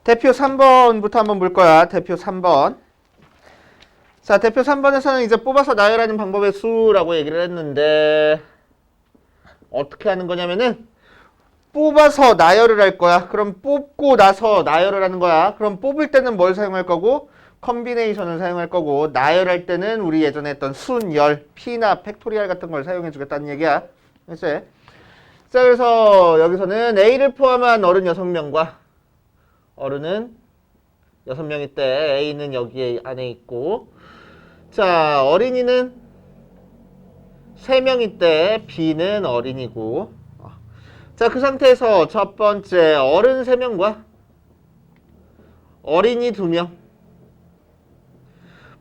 대표 3번부터 한번 볼 거야. 대표 3번. 자, 대표 3번에서는 이제 뽑아서 나열하는 방법의 수라고 얘기를 했는데 어떻게 하는 거냐면은 뽑아서 나열을 할 거야. 그럼 뽑고 나서 나열을 하는 거야. 그럼 뽑을 때는 뭘 사용할 거고 컨비네이션을 사용할 거고 나열할 때는 우리 예전에 했던 순열, P나 팩토리얼 같은 걸 사용해 주겠다는 얘기야. 그치? 자, 그래서 여기서는 A를 포함한 어른 6명과 어른은 6명일 때 A는 여기에 안에 있고 자, 어린이는 3명일 때 B는 어린이고 자, 그 상태에서 첫 번째 어른 3명과 어린이 2명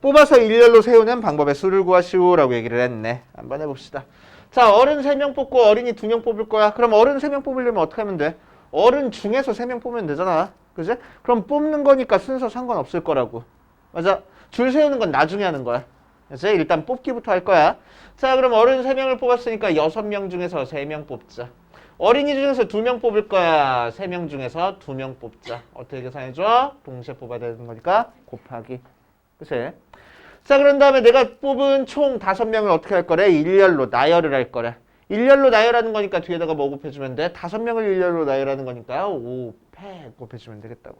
뽑아서 일렬로 세우는 방법의 수를 구하시오라고 얘기를 했네. 한번 해봅시다. 자, 어른 3명 뽑고 어린이 2명 뽑을 거야. 그럼 어른 3명 뽑으려면 어떻게 하면 돼? 어른 중에서 3명 뽑으면 되잖아. 그지? 그럼 뽑는 거니까 순서 상관없을 거라고. 맞아. 줄 세우는 건 나중에 하는 거야. 그치? 일단 뽑기부터 할 거야. 자, 그럼 어른 3명을 뽑았으니까 6명 중에서 3명 뽑자. 어린이 중에서 2명 뽑을 거야. 3명 중에서 2명 뽑자. 어떻게 계산해줘? 동시에 뽑아야 되는 거니까 곱하기. 그치? 자, 그런 다음에 내가 뽑은 총 5명을 어떻게 할 거래? 일렬로 나열을 할 거래. 일렬로 나열하는 거니까 뒤에다가 뭐 곱해주면 돼? 5명을 일렬로 나열하는 거니까 5패 곱해주면 되겠다고.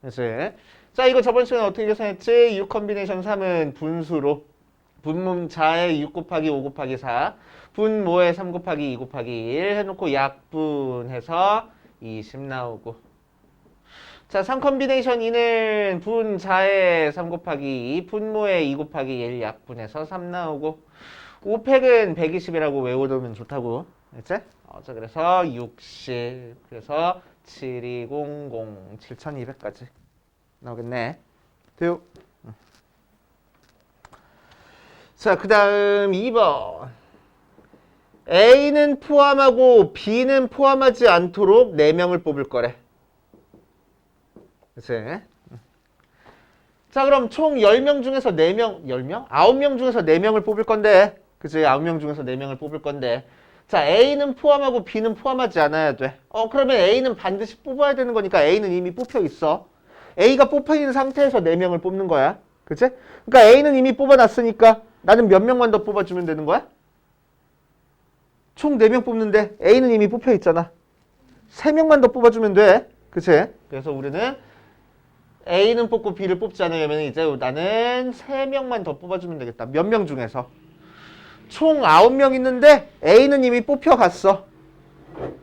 그치? 자, 이거 저번 시간에 어떻게 계산했지? 6 컨비네이션 3은 분수로 분모자에 6 곱하기 5 곱하기 4 분모에 3 곱하기 2 곱하기 1 해놓고 약분해서 20 나오고 자, 3 컨비네이션 2는 분자에 3 곱하기 2 분모에 2 곱하기 1 약분해서 3 나오고 5팩은 120이라고 외워두면 좋다고 알지? 자, 그래서 60 그래서 7200 7200까지 나오겠네. 돼요? 자, 그 다음 2번 A는 포함하고 B는 포함하지 않도록 4명을 뽑을 거래. 그치? 자, 그럼 총 10명 중에서 4명, 10명? 9명 중에서 4명을 뽑을 건데 그치? 9명 중에서 4명을 뽑을 건데 자, A는 포함하고 B는 포함하지 않아야 돼. 그러면 A는 반드시 뽑아야 되는 거니까 A는 이미 뽑혀 있어. A가 뽑혀 있는 상태에서 4명을 뽑는 거야. 그치? 그러니까 A는 이미 뽑아놨으니까 나는 몇 명만 더 뽑아주면 되는 거야? 총 4명 뽑는데 A는 이미 뽑혀 있잖아. 3명만 더 뽑아주면 돼. 그치? 그래서 우리는 A는 뽑고 B를 뽑지 않으려면 이제 나는 3명만 더 뽑아주면 되겠다. 몇 명 중에서? 총 9명 있는데 A는 이미 뽑혀갔어.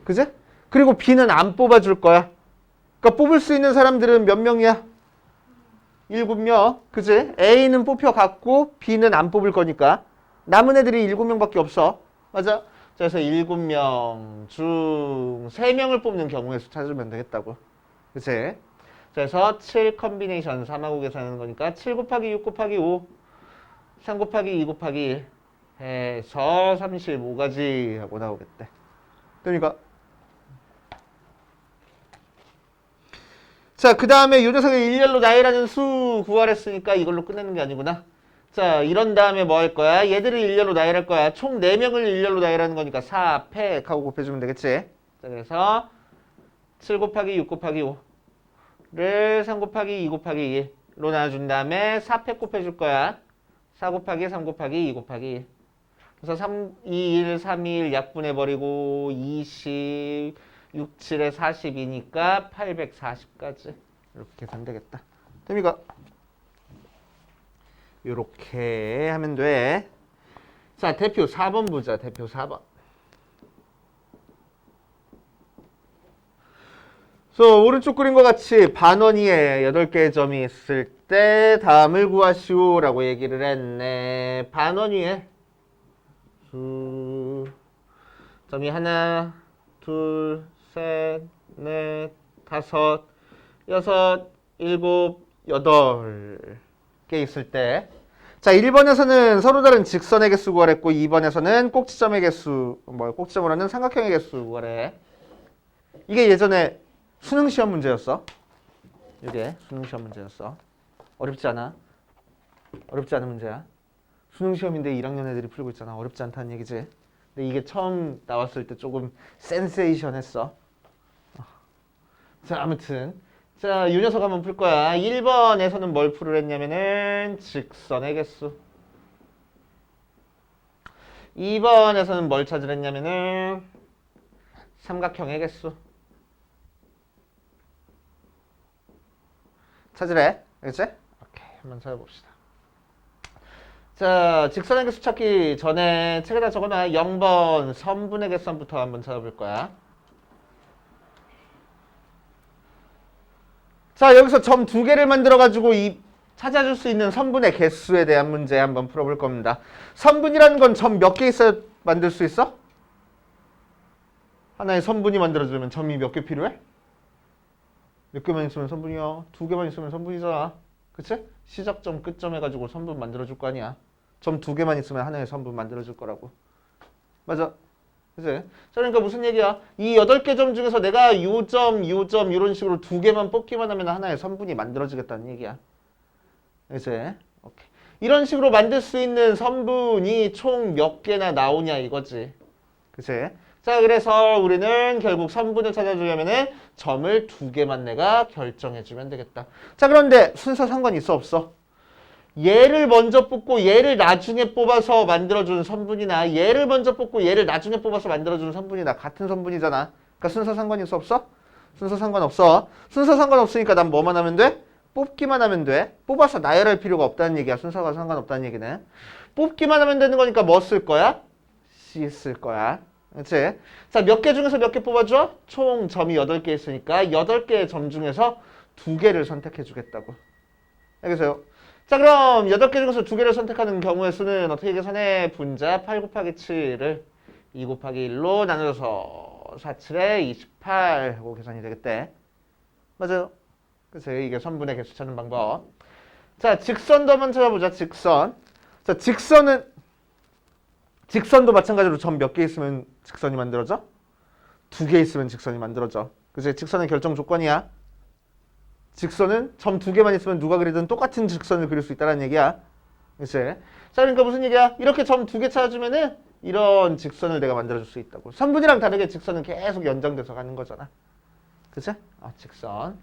그치? 그리고 B는 안 뽑아줄 거야. 그러니까 뽑을 수 있는 사람들은 몇 명이야? 7명. 그치? A는 뽑혀갔고 B는 안 뽑을 거니까 남은 애들이 7명밖에 없어. 맞아? 그래서 7명 중 3명을 뽑는 경우의 수 찾으면 되겠다고. 그치? 그래서 7 컨비네이션 3하고 계산하는 거니까 7 곱하기 6 곱하기 5 3 곱하기 2 곱하기 1 해서 35가지 하고 나오겠대. 그러니까 자, 그 다음에 이 녀석을 일렬로 나열하는 수 구하랬으니까 이걸로 끝내는 게 아니구나. 자, 이런 다음에 뭐 할 거야? 얘들을 일렬로 나열할 거야. 총 4명을 일렬로 나열하는 거니까 4팩 하고 곱해주면 되겠지. 자, 그래서 7 곱하기 6 곱하기 5를 3 곱하기 2 곱하기 1로 나눠준 다음에 4팩 곱해줄 거야. 4 곱하기 3 곱하기 2 곱하기 1. 그래서 3, 2, 1, 3, 2, 1 약분해버리고 20, 6, 7에 42니까 840까지 이렇게 계산되겠다. 됩니까? 이렇게 하면 돼. 자, 대표 4번 보자. 대표 4번. 그래서 오른쪽 그림과 같이 반원위에 8개의 점이 있을 때 다음을 구하시오라고 얘기를 했네. 반원위에 점이 하나, 둘, 셋, 넷, 다섯, 여섯, 일곱, 8개 있을 때 자, 1번에서는 서로 다른 직선의 개수 구하랬고 2번에서는 꼭지점의 개수, 꼭지점을 하는 삼각형의 개수 구하래. 이게 예전에 수능 시험 문제였어. 이게 수능 시험 문제였어. 어렵지 않아? 어렵지 않은 문제야. 수능 시험인데 1학년 애들이 풀고 있잖아. 어렵지 않다는 얘기지. 근데 이게 처음 나왔을 때 조금 센세이션 했어. 자, 아무튼 자, 이 녀석 한번 풀 거야. 1번에서는 뭘 풀으랬냐면은 직선의 개수. 2번에서는 뭘 찾으랬냐면은 삼각형의 개수. 찾으래. 알겠지? 오케이. 한번 찾아봅시다. 자, 직선의 개수 찾기 전에 책에다 적어놔. 0번 선분의 개수부터 한번 찾아볼 거야. 자, 여기서 점 두 개를 만들어가지고 이 찾아줄 수 있는 선분의 개수에 대한 문제 한번 풀어볼 겁니다. 선분이라는 건 점 몇 개 있어야 만들 수 있어? 하나의 선분이 만들어지려면 점이 몇 개 필요해? 몇 개만 있으면 선분이야. 두 개만 있으면 선분이잖아. 그치? 시작점, 끝점 해가지고 선분 만들어줄 거 아니야. 점 두 개만 있으면 하나의 선분 만들어줄 거라고. 맞아. 그치? 자, 그러니까 무슨 얘기야? 이 8개 점 중에서 내가 요점, 요점 이런 식으로 두 개만 뽑기만 하면 하나의 선분이 만들어지겠다는 얘기야. 그치? 오케이. 이런 식으로 만들 수 있는 선분이 총 몇 개나 나오냐 이거지. 그치? 자, 그래서 우리는 결국 선분을 찾아주려면은 점을 두 개만 내가 결정해주면 되겠다. 자, 그런데 순서 상관 있어 없어? 얘를 먼저 뽑고 얘를 나중에 뽑아서 만들어주는 선분이나 얘를 먼저 뽑고 얘를 나중에 뽑아서 만들어주는 선분이나 같은 선분이잖아. 그러니까 순서 상관 있어 없어? 순서 상관없어. 순서 상관없으니까 난 뭐만 하면 돼? 뽑기만 하면 돼. 뽑아서 나열할 필요가 없다는 얘기야. 순서가 상관없다는 얘기네. 뽑기만 하면 되는 거니까 뭐 쓸 거야? C 쓸 거야. 그치? 자, 몇 개 중에서 몇 개 뽑아줘? 총 점이 8개 있으니까 8개의 점 중에서 2개를 선택해 주겠다고. 알겠어요? 자, 그럼 8개 중에서 2개를 선택하는 경우의 수는 어떻게 계산해? 분자 8 곱하기 7을 2 곱하기 1로 나눠서 4, 7에 28 하고 계산이 되겠대. 맞아요? 그치? 이게 선분의 개수 찾는 방법. 자, 직선도 한번 찾아보자. 직선. 자, 직선도 마찬가지로 점 몇 개 있으면 직선이 만들어져? 2개 있으면 직선이 만들어져. 그치? 직선의 결정 조건이야. 직선은 점 2개만 있으면 누가 그리든 똑같은 직선을 그릴 수 있다는 얘기야. 그치? 자, 그러니까 무슨 얘기야? 이렇게 점 2개 찾아주면은 이런 직선을 내가 만들어줄 수 있다고. 선분이랑 다르게 직선은 계속 연장돼서 가는 거잖아. 그치? 직선.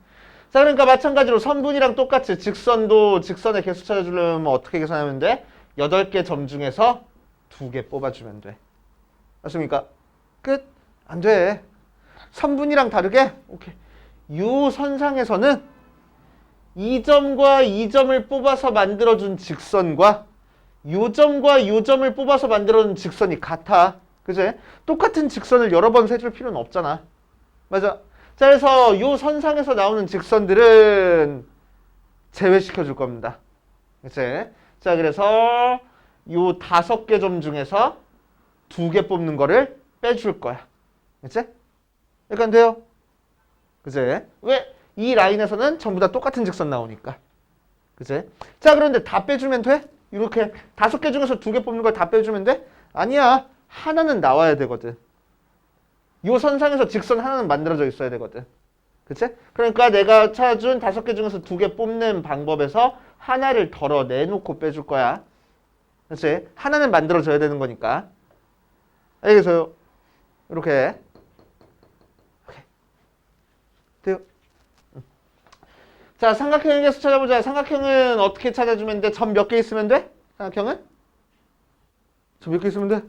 자, 그러니까 마찬가지로 선분이랑 똑같이 직선도 직선의 개수 찾아주려면 어떻게 계산하면 돼? 8개 점 중에서 2개 뽑아주면 돼. 맞습니까? 끝. 안 돼. 선분이랑 다르게 오케이. 요 선상에서는 이 점과 이 점을 뽑아서 만들어준 직선과 요 점과 요 점을 뽑아서 만들어준 직선이 같아. 그치? 똑같은 직선을 여러 번 세줄 필요는 없잖아. 맞아. 자, 그래서 요 선상에서 나오는 직선들은 제외시켜 줄 겁니다. 그치? 자, 그래서 요 5개 점 중에서 2개 뽑는 거를 빼줄 거야. 그치? 이렇게 안 돼요? 그치? 왜? 이 라인에서는 전부 다 똑같은 직선 나오니까. 그치? 자, 그런데 다 빼주면 돼? 이렇게 5개 중에서 2개 뽑는 걸 다 빼주면 돼? 아니야. 하나는 나와야 되거든. 요 선상에서 직선 하나는 만들어져 있어야 되거든. 그치? 그러니까 내가 찾아준 5개 중에서 2개 뽑는 방법에서 하나를 덜어내놓고 빼줄 거야. 그치? 하나는 만들어져야 되는 거니까. 알겠어요? 이렇게. 돼요? 자, 삼각형의 개수 찾아보자. 삼각형은 어떻게 찾아주면 돼? 점 몇 개 있으면 돼? 삼각형은? 점 몇 개 있으면 돼?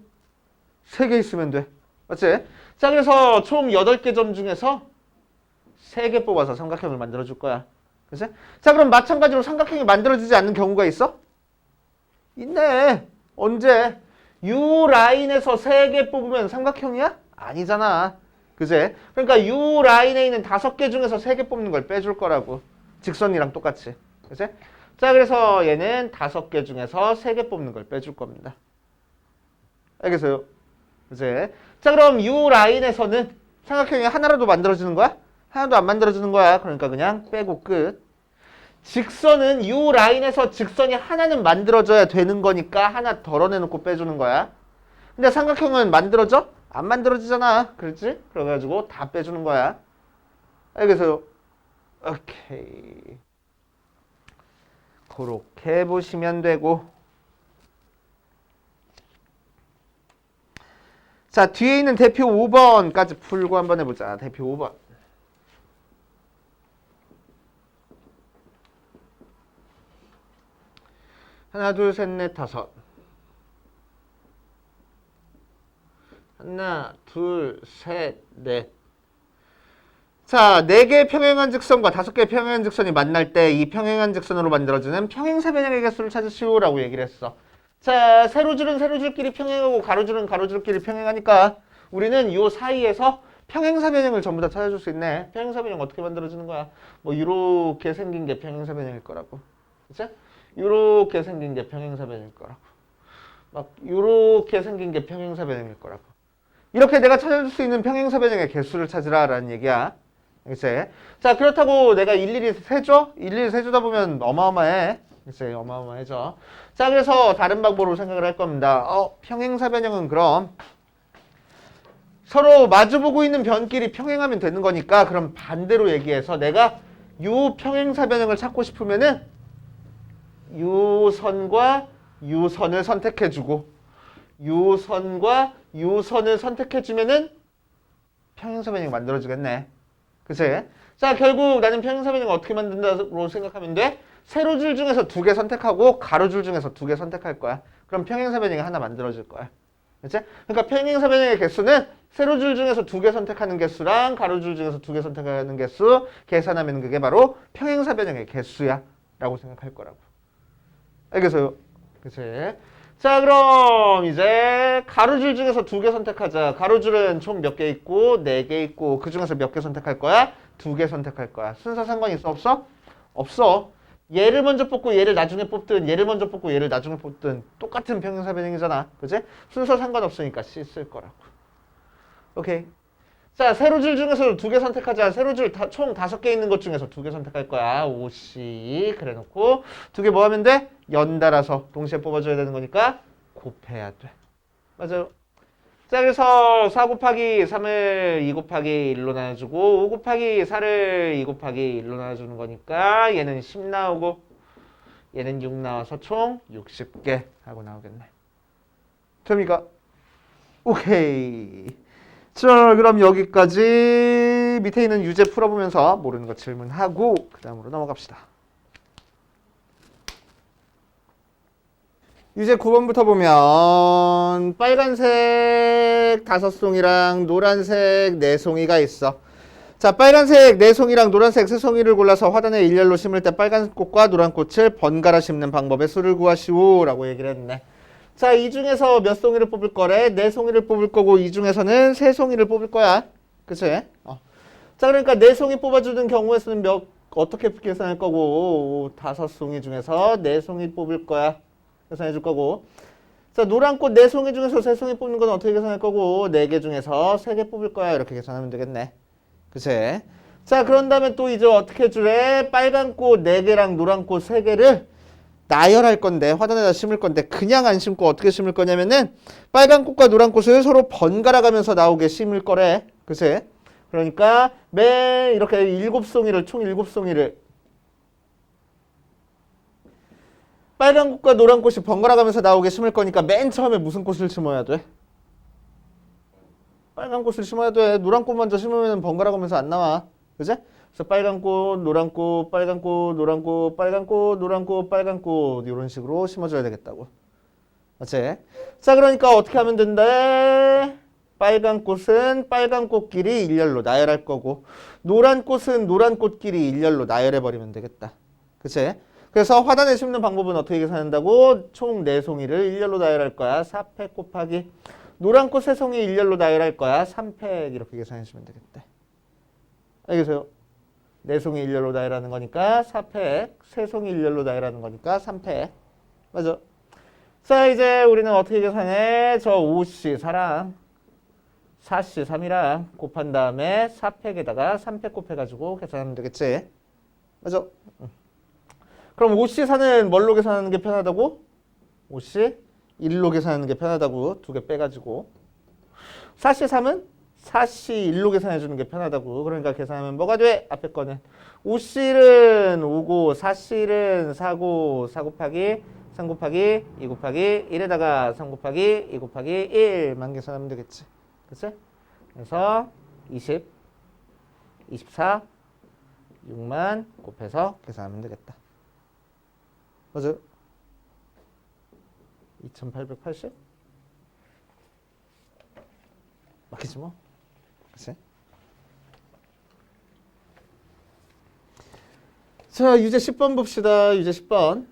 3개 있으면 돼. 맞지? 자, 그래서 총 8개 점 중에서 3개 뽑아서 삼각형을 만들어줄 거야. 그치? 자, 그럼 마찬가지로 삼각형이 만들어지지 않는 경우가 있어? 있네. 언제? 요 라인에서 3개 뽑으면 삼각형이야? 아니잖아. 그제? 그러니까 요 라인에 있는 5개 중에서 3개 뽑는 걸 빼줄 거라고. 직선이랑 똑같이. 그제? 자, 그래서 얘는 5개 중에서 3개 뽑는 걸 빼줄 겁니다. 알겠어요? 그제? 자, 그럼 요 라인에서는 삼각형이 하나라도 만들어지는 거야? 하나도 안 만들어지는 거야. 그러니까 그냥 빼고 끝. 직선은 이 라인에서 직선이 하나는 만들어져야 되는 거니까 하나 덜어내놓고 빼주는 거야. 근데 삼각형은 만들어져? 안 만들어지잖아. 그렇지? 그래가지고 다 빼주는 거야. 알겠어요? 오케이. 그렇게 보시면 되고. 자, 뒤에 있는 대표 5번까지 풀고 한번 해보자. 대표 5번. 하나, 둘, 셋, 넷, 다섯. 하나, 둘, 셋, 넷. 자, 4개의 평행한 직선과 5개의 평행한 직선이 만날 때 이 평행한 직선으로 만들어지는 평행사변형의 개수를 찾으시오라고 얘기를 했어. 자, 세로줄은 세로줄끼리 평행하고 가로줄은 가로줄끼리 평행하니까 우리는 요 사이에서 평행사변형을 전부 다 찾아줄 수 있네. 평행사변형 어떻게 만들어지는 거야? 뭐 요렇게 생긴 게 평행사변형일 거라고. 그치? 요렇게 생긴 게 평행사변형일 거라고. 막 요렇게 생긴 게 평행사변형일 거라고. 이렇게 내가 찾아줄 수 있는 평행사변형의 개수를 찾으라라는 얘기야. 그치? 자, 그렇다고 내가 일일이 세줘? 일일이 세주다 보면 어마어마해. 그치? 어마어마해져. 자, 그래서 다른 방법으로 생각을 할 겁니다. 평행사변형은 그럼 서로 마주보고 있는 변끼리 평행하면 되는 거니까 그럼 반대로 얘기해서 내가 요 평행사변형을 찾고 싶으면은 요 선과 요 선을 선택해주고 요 선과 요 선을 선택해주면은 평행사변형이 만들어지겠네. 그치? 자, 결국 나는 평행사변형을 어떻게 만든다고 생각하면 돼? 세로줄 중에서 2개 선택하고 가로줄 중에서 2개 선택할 거야. 그럼 평행사변형이 하나 만들어질 거야. 그치? 그러니까 평행사변형의 개수는 세로줄 중에서 2개 선택하는 개수랑 가로줄 중에서 2개 선택하는 개수 계산하면 그게 바로 평행사변형의 개수야 라고 생각할 거라고. 알겠어요? 그치? 자, 그럼 이제 가로줄 중에서 2개 선택하자. 가로줄은 총 몇 개 있고 4개 있고 그 중에서 몇 개 선택할 거야? 2개 선택할 거야. 순서 상관 있어 없어? 없어. 얘를 먼저 뽑고 얘를 나중에 뽑든 얘를 먼저 뽑고 얘를 나중에 뽑든 똑같은 평행사변형이잖아. 그치? 순서 상관없으니까 C 쓸 거라고. 오케이. 자, 세로줄 중에서 2개 선택하자. 세로줄 총 5개 있는 것 중에서 2개 선택할 거야. 5C 그래 놓고 2개 뭐 하면 돼? 연달아서 동시에 뽑아줘야 되는 거니까 곱해야 돼. 맞아요. 자, 그래서 4 곱하기 3을 2 곱하기 1로 나눠주고 5 곱하기 4를 2 곱하기 1로 나눠주는 거니까 얘는 10 나오고 얘는 6 나와서 총 60개 하고 나오겠네. 됩니까? 오케이. 자, 그럼 여기까지 밑에 있는 유제 풀어보면서 모르는 거 질문하고 그 다음으로 넘어갑시다. 유제 9번부터 보면 빨간색 5송이랑 노란색 4송이가 있어. 자, 빨간색 4송이랑 노란색 3송이를 골라서 화단에 일렬로 심을 때 빨간 꽃과 노란 꽃을 번갈아 심는 방법의 수를 구하시오 라고 얘기를 했네. 자, 이 중에서 몇 송이를 뽑을 거래? 4송이를 뽑을 거고 이 중에서는 3송이를 뽑을 거야. 그치? 자, 그러니까 4송이 뽑아주는 경우에서는 어떻게 계산할 거고 5송이 중에서 4송이 뽑을 거야. 계산해 줄 거고. 자, 노란 꽃 4송이 중에서 3송이 뽑는 건 어떻게 계산할 거고 4개 중에서 3개 뽑을 거야. 이렇게 계산하면 되겠네. 그치? 자, 그런 다음에 또 이제 어떻게 해주래? 빨간 꽃 4개랑 노란 꽃 3개를 나열할 건데 화단에다 심을 건데 그냥 안 심고 어떻게 심을 거냐면은 빨간 꽃과 노란 꽃을 서로 번갈아 가면서 나오게 심을 거래. 그치? 그러니까 매 이렇게 7송이를 총 7송이를 빨간 꽃과 노란 꽃이 번갈아 가면서 나오게 심을 거니까 맨 처음에 무슨 꽃을 심어야 돼? 빨간 꽃을 심어야 돼. 노란 꽃 먼저 심으면 번갈아 가면서 안 나와. 그치? 그래서 빨간 꽃, 노란 꽃, 빨간 꽃, 노란 꽃, 빨간 꽃, 노란 꽃, 빨간 꽃 이런 식으로 심어줘야 되겠다고. 맞지? 자, 그러니까 어떻게 하면 된다? 빨간 꽃은 빨간 꽃끼리 일렬로 나열할 거고 노란 꽃은 노란 꽃끼리 일렬로 나열해버리면 되겠다. 그치? 그래서 화단에 심는 방법은 어떻게 계산한다고? 총 4송이를 일렬로 나열할 거야. 4팩 곱하기 노란 꽃 3송이 일렬로 나열할 거야. 3팩 이렇게 계산해 주면 되겠다. 알겠어요? 4송이 일렬로 나열하는 거니까 4팩, 3송이 일렬로 나열하는 거니까 3팩. 맞아. 자, 이제 우리는 어떻게 계산해? 저 5C 4랑 4C 3이랑 곱한 다음에 4팩에다가 3팩 곱해가지고 계산하면 되겠지? 맞아. 그럼 5C 4는 뭘로 계산하는 게 편하다고? 5C 1로 계산하는 게 편하다고 2개 빼가지고 4C 3은 4C 1로 계산해주는 게 편하다고. 그러니까 계산하면 뭐가 돼? 앞에 거는 5C는 5고 4C는 4고 4 곱하기 3 곱하기 2 곱하기 1에다가 3 곱하기 2 곱하기 1만 계산하면 되겠지. 그치? 그래서 20, 24, 6만 곱해서 계산하면 되겠다. 맞아요? 2880? 맞겠지 뭐. 그치? 자, 유제 10번 봅시다. 유제 10번.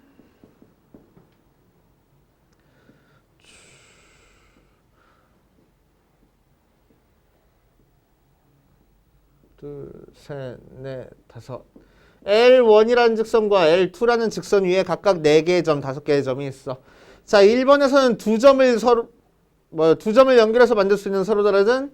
둘, 셋, 넷, 다섯. L1이라는 직선과 L2라는 직선 위에 각각 4개의 점, 5개의 점이 있어. 자, 1번에서는 두 점을 연결해서 만들 수 있는 서로 다른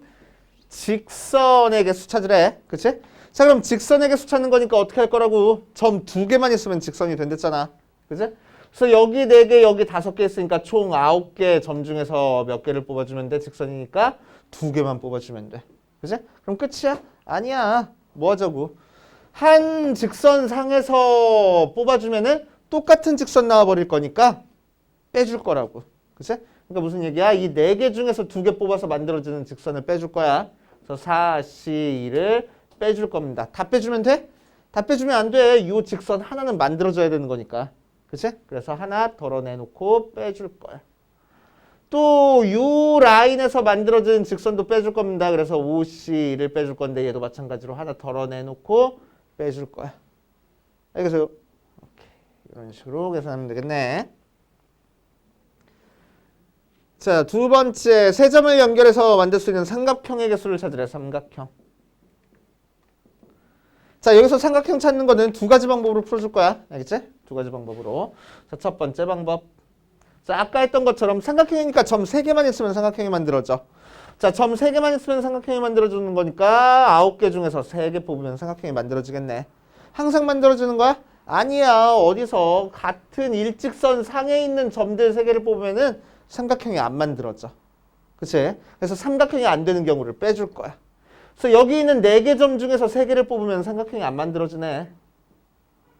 직선의 개수 찾으래. 그치? 자, 그럼 직선의 개수 찾는 거니까 어떻게 할 거라고? 점 2개만 있으면 직선이 된댔잖아. 그치? 그래서 여기 4개, 여기 5개 있으니까 총 9개 점 중에서 몇 개를 뽑아주면 돼? 직선이니까 2개만 뽑아주면 돼. 그치? 그럼 끝이야? 아니야. 뭐 하자고? 한 직선 상에서 뽑아주면은 똑같은 직선 나와버릴 거니까 빼줄 거라고. 그치? 그러니까 무슨 얘기야? 이 4개 중에서 2개 뽑아서 만들어지는 직선을 빼줄 거야. 그래서 4, C, 2를 빼줄 겁니다. 다 빼주면 돼? 다 빼주면 안 돼. 이 직선 하나는 만들어줘야 되는 거니까. 그치? 그래서 하나 덜어내놓고 빼줄 거야. 또 이 라인에서 만들어진 직선도 빼줄 겁니다. 그래서 5C를 빼줄 건데 얘도 마찬가지로 하나 덜어내놓고 빼줄 거야. 알겠어요? 오케이. 이런 식으로 계산하면 되겠네. 자, 두 번째, 세 점을 연결해서 만들 수 있는 삼각형의 개수를 찾으래. 삼각형. 자, 여기서 삼각형 찾는 거는 2가지 방법으로 풀어줄 거야. 알겠지? 2가지 방법으로. 자, 첫 번째 방법. 자, 아까 했던 것처럼 삼각형이니까 점 3개만 있으면 삼각형이 만들어져. 자, 점 3개만 있으면 삼각형이 만들어지는 거니까 9개 중에서 3개 뽑으면 삼각형이 만들어지겠네. 항상 만들어지는 거야? 아니야. 어디서 같은 일직선 상에 있는 점들 3개를 뽑으면은 삼각형이 안 만들어져. 그치? 그래서 삼각형이 안 되는 경우를 빼줄 거야. 그래서 여기 있는 4개 점 중에서 3개를 뽑으면 삼각형이 안 만들어지네.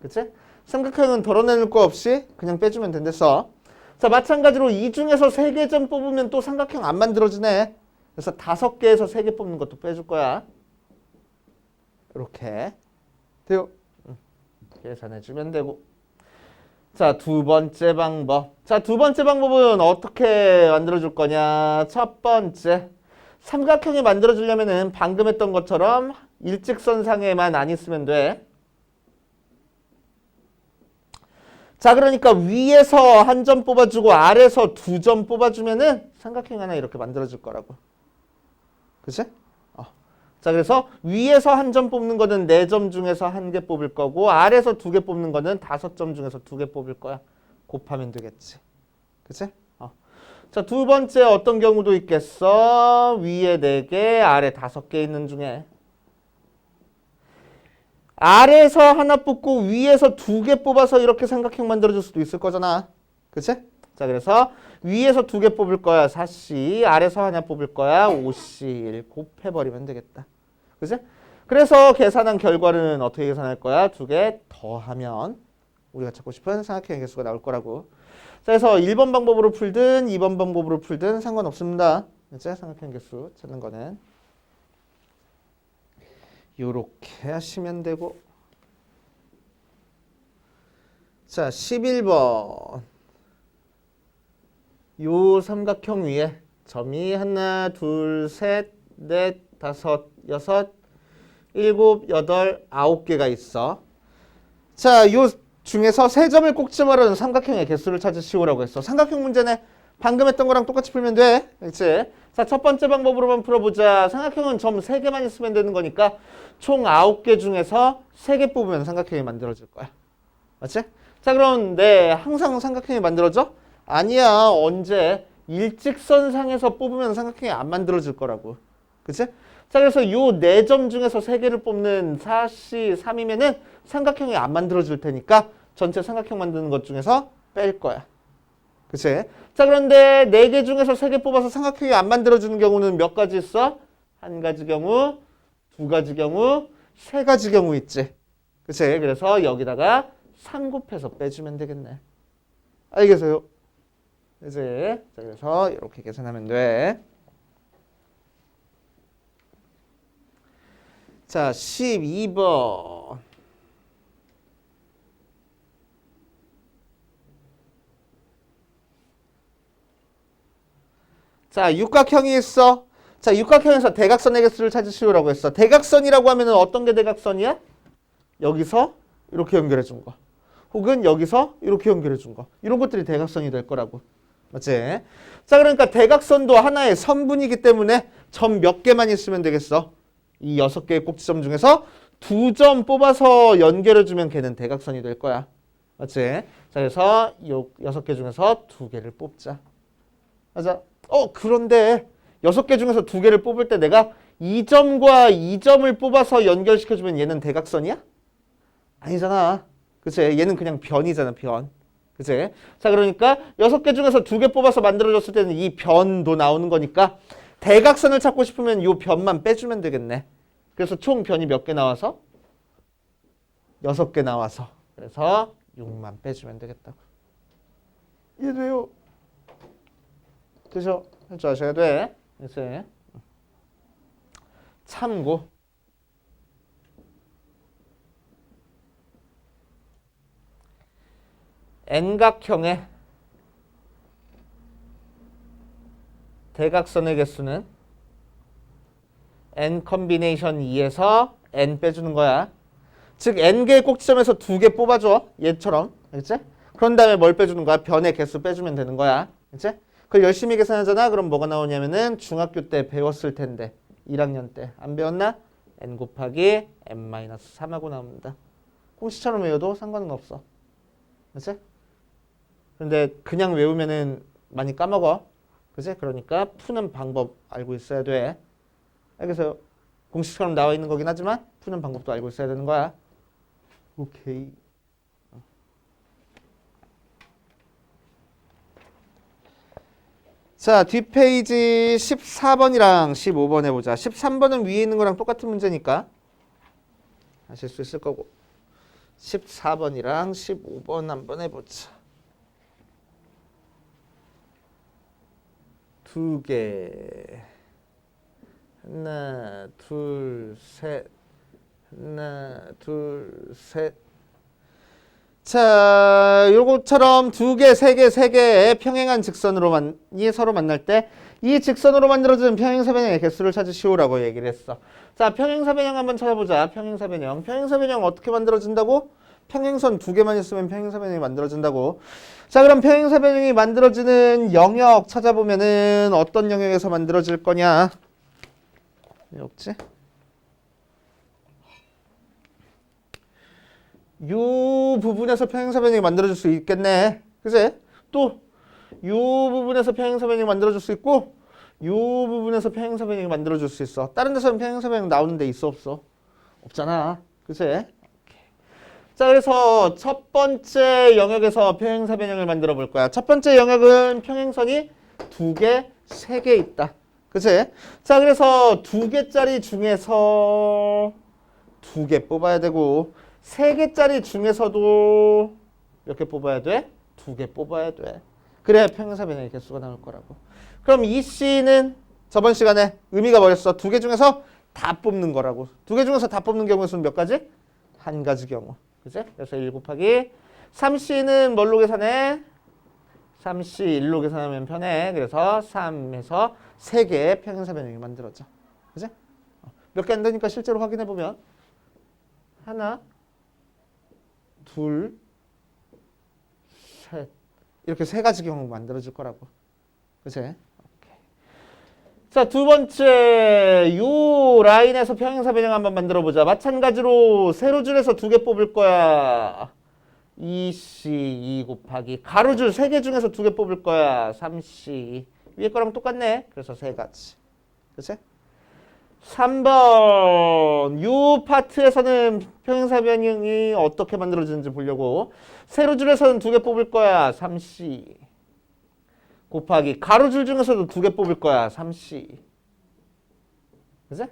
그치? 삼각형은 덜어내는 거 없이 그냥 빼주면 된댔어. 자, 마찬가지로 이 중에서 3개 점 뽑으면 또 삼각형 안 만들어지네. 그래서 5개에서 3개 뽑는 것도 빼줄 거야. 이렇게. 돼요? 계산해주면 되고. 자, 두 번째 방법. 자, 두 번째 방법은 어떻게 만들어줄 거냐. 첫 번째. 삼각형이 만들어지려면은 방금 했던 것처럼 일직선상에만 안 있으면 돼. 자, 그러니까 위에서 한 점 뽑아주고 아래에서 2점 뽑아주면은 삼각형 하나 이렇게 만들어질 거라고. 그치? 자, 그래서 위에서 한 점 뽑는 거는 4점 중에서 1개 뽑을 거고 아래에서 2개 뽑는 거는 5점 중에서 2개 뽑을 거야. 곱하면 되겠지. 그치? 자, 두 번째 어떤 경우도 있겠어? 위에 4개, 아래 5개 있는 중에 아래에서 하나 뽑고 위에서 2개 뽑아서 이렇게 삼각형 만들어줄 수도 있을 거잖아. 그치? 자, 그래서 위에서 2개 뽑을 거야. 4C. 아래에서 하나 뽑을 거야. 5C. 곱해버리면 되겠다. 그치? 그래서 계산한 결과는 어떻게 계산할 거야? 2개 더하면 우리가 찾고 싶은 삼각형의 개수가 나올 거라고. 자, 그래서 1번 방법으로 풀든 2번 방법으로 풀든 상관없습니다. 그치? 삼각형 개수 찾는 거는. 요렇게 하시면 되고. 자, 11번. 요 삼각형 위에 점이 하나, 둘, 셋, 넷, 다섯, 여섯, 일곱, 여덟, 9개가 있어. 자, 요 중에서 3점을 꼭 집어넣은 삼각형의 개수를 찾으시오라고 했어. 삼각형 문제네. 방금 했던 거랑 똑같이 풀면 돼. 그렇지? 자, 첫 번째 방법으로만 풀어보자. 삼각형은 점 3개만 있으면 되는 거니까 총 9개 중에서 3개 뽑으면 삼각형이 만들어질 거야. 맞지? 자, 그럼 항상 삼각형이 만들어져? 아니야. 언제? 일직선상에서 뽑으면 삼각형이 안 만들어질 거라고. 그치? 자, 그래서 요 4점 중에서 3개를 뽑는 4C 3이면은 삼각형이 안 만들어질 테니까 전체 삼각형 만드는 것 중에서 뺄 거야. 그치? 자, 그런데 4개 중에서 3개 뽑아서 삼각형이 안 만들어지는 경우는 몇 가지 있어? 1가지 경우, 2가지 경우, 3가지 경우 있지. 그치? 그래서 여기다가 3 곱해서 빼주면 되겠네. 알겠어요? 그치? 자, 그래서 이렇게 계산하면 돼. 자, 12번. 자, 육각형이 있어. 자, 육각형에서 대각선의 개수를 찾으시오라고 했어. 대각선이라고 하면은 어떤 게 대각선이야? 여기서 이렇게 연결해 준 거. 혹은 여기서 이렇게 연결해 준 거. 이런 것들이 대각선이 될 거라고. 맞지? 자, 그러니까 대각선도 하나의 선분이기 때문에 점 몇 개만 있으면 되겠어. 이 6개의 꼭지점 중에서 2점 뽑아서 연결해 주면 걔는 대각선이 될 거야. 맞지? 자, 그래서 요 6개 중에서 2개를 뽑자. 맞아. 그런데 6개 중에서 2개를 뽑을 때 내가 2점과 2점을 뽑아서 연결시켜주면 얘는 대각선이야? 아니잖아. 그치? 얘는 그냥 변이잖아, 변. 그치? 자, 그러니까 6개 중에서 2개 뽑아서 만들어줬을 때는 이 변도 나오는 거니까 대각선을 찾고 싶으면 이 변만 빼주면 되겠네. 그래서 총 변이 몇 개 나와서? 6개 나와서. 그래서 6만 빼주면 되겠다고. 이해돼요? 그죠? 할 줄 아셔야 돼. 그치? 참고. N각형의 대각선의 개수는 N 컨비네이션 2에서 N 빼주는 거야. 즉 N개의 꼭지점에서 2개 뽑아줘. 얘처럼. 알겠지? 그런 다음에 뭘 빼주는 거야? 변의 개수 빼주면 되는 거야. 알겠지? 그걸 열심히 계산하잖아. 그럼 뭐가 나오냐면은 중학교 때 배웠을 텐데 1학년 때 안 배웠나? N 곱하기 N-3 하고 나옵니다. 공식처럼 외워도 상관은 없어. 알겠지? 근데 그냥 외우면은 많이 까먹어. 그치? 그러니까 푸는 방법 알고 있어야 돼. 그래서 공식처럼 나와 있는 거긴 하지만 푸는 방법도 알고 있어야 되는 거야. 오케이. 자, 뒷페이지 14번이랑 15번 해보자. 13번은 위에 있는 거랑 똑같은 문제니까 하실 수 있을 거고 14번이랑 15번 한번 해보자. 2개. 하나, 둘, 셋. 하나, 둘, 셋. 자, 요것처럼 2개, 3개, 3개의 평행한 직선으로만이 서로 만날 때 이 직선으로 만들어진 평행사변형의 개수를 찾으시오라고 얘기를 했어. 자, 평행사변형 한번 찾아보자. 평행사변형. 평행사변형 어떻게 만들어진다고? 평행선 2개만 있으면 평행사변형이 만들어진다고. 자, 그럼 평행사변형이 만들어지는 영역 찾아보면은 어떤 영역에서 만들어질 거냐? 없지? 요 부분에서 평행사변형이 만들어질 수 있겠네. 그치? 또 요 부분에서 평행사변형이 만들어질 수 있고 요 부분에서 평행사변형이 만들어질 수 있어. 다른 데서는 평행사변형 나오는 데 있어 없어? 없잖아. 그치? 자, 그래서 첫 번째 영역에서 평행사변형을 만들어 볼 거야. 첫 번째 영역은 평행선이 2개, 3개 있다. 그치? 자, 그래서 2개짜리 중에서 2개 뽑아야 되고 3개짜리 중에서도 몇 개 뽑아야 돼? 2개 뽑아야 돼. 그래야 평행사변형의 개수가 나올 거라고. 그럼 이 C는 저번 시간에 의미가 뭐였어? 2개 중에서 다 뽑는 거라고. 2개 중에서 다 뽑는 경우의 수는 몇 가지? 한 가지 경우. 그치? 그래서 1 곱하기 3C는 뭘로 계산해? 3C 1로 계산하면 편해. 그래서 3에서 3개의 평행사변형이 만들어져. 그치? 몇 개 안 되니까 실제로 확인해보면 하나, 둘, 셋 이렇게 3가지 경우 만들어질 거라고. 그치? 오케이. 자, 두 번째 요 라인에서 평행사변형 한번 만들어보자. 마찬가지로 세로줄에서 2개 뽑을 거야. 2C 2 곱하기 가로줄 3개 중에서 2개 뽑을 거야. 3C 위에 거랑 똑같네. 그래서 3가지. 그치? 3번 요 파트에서는 평행사변형이 어떻게 만들어지는지 보려고 세로줄에서는 2개 뽑을 거야. 3C 곱하기 가로줄 중에서도 2개 뽑을 거야. 3C 그치?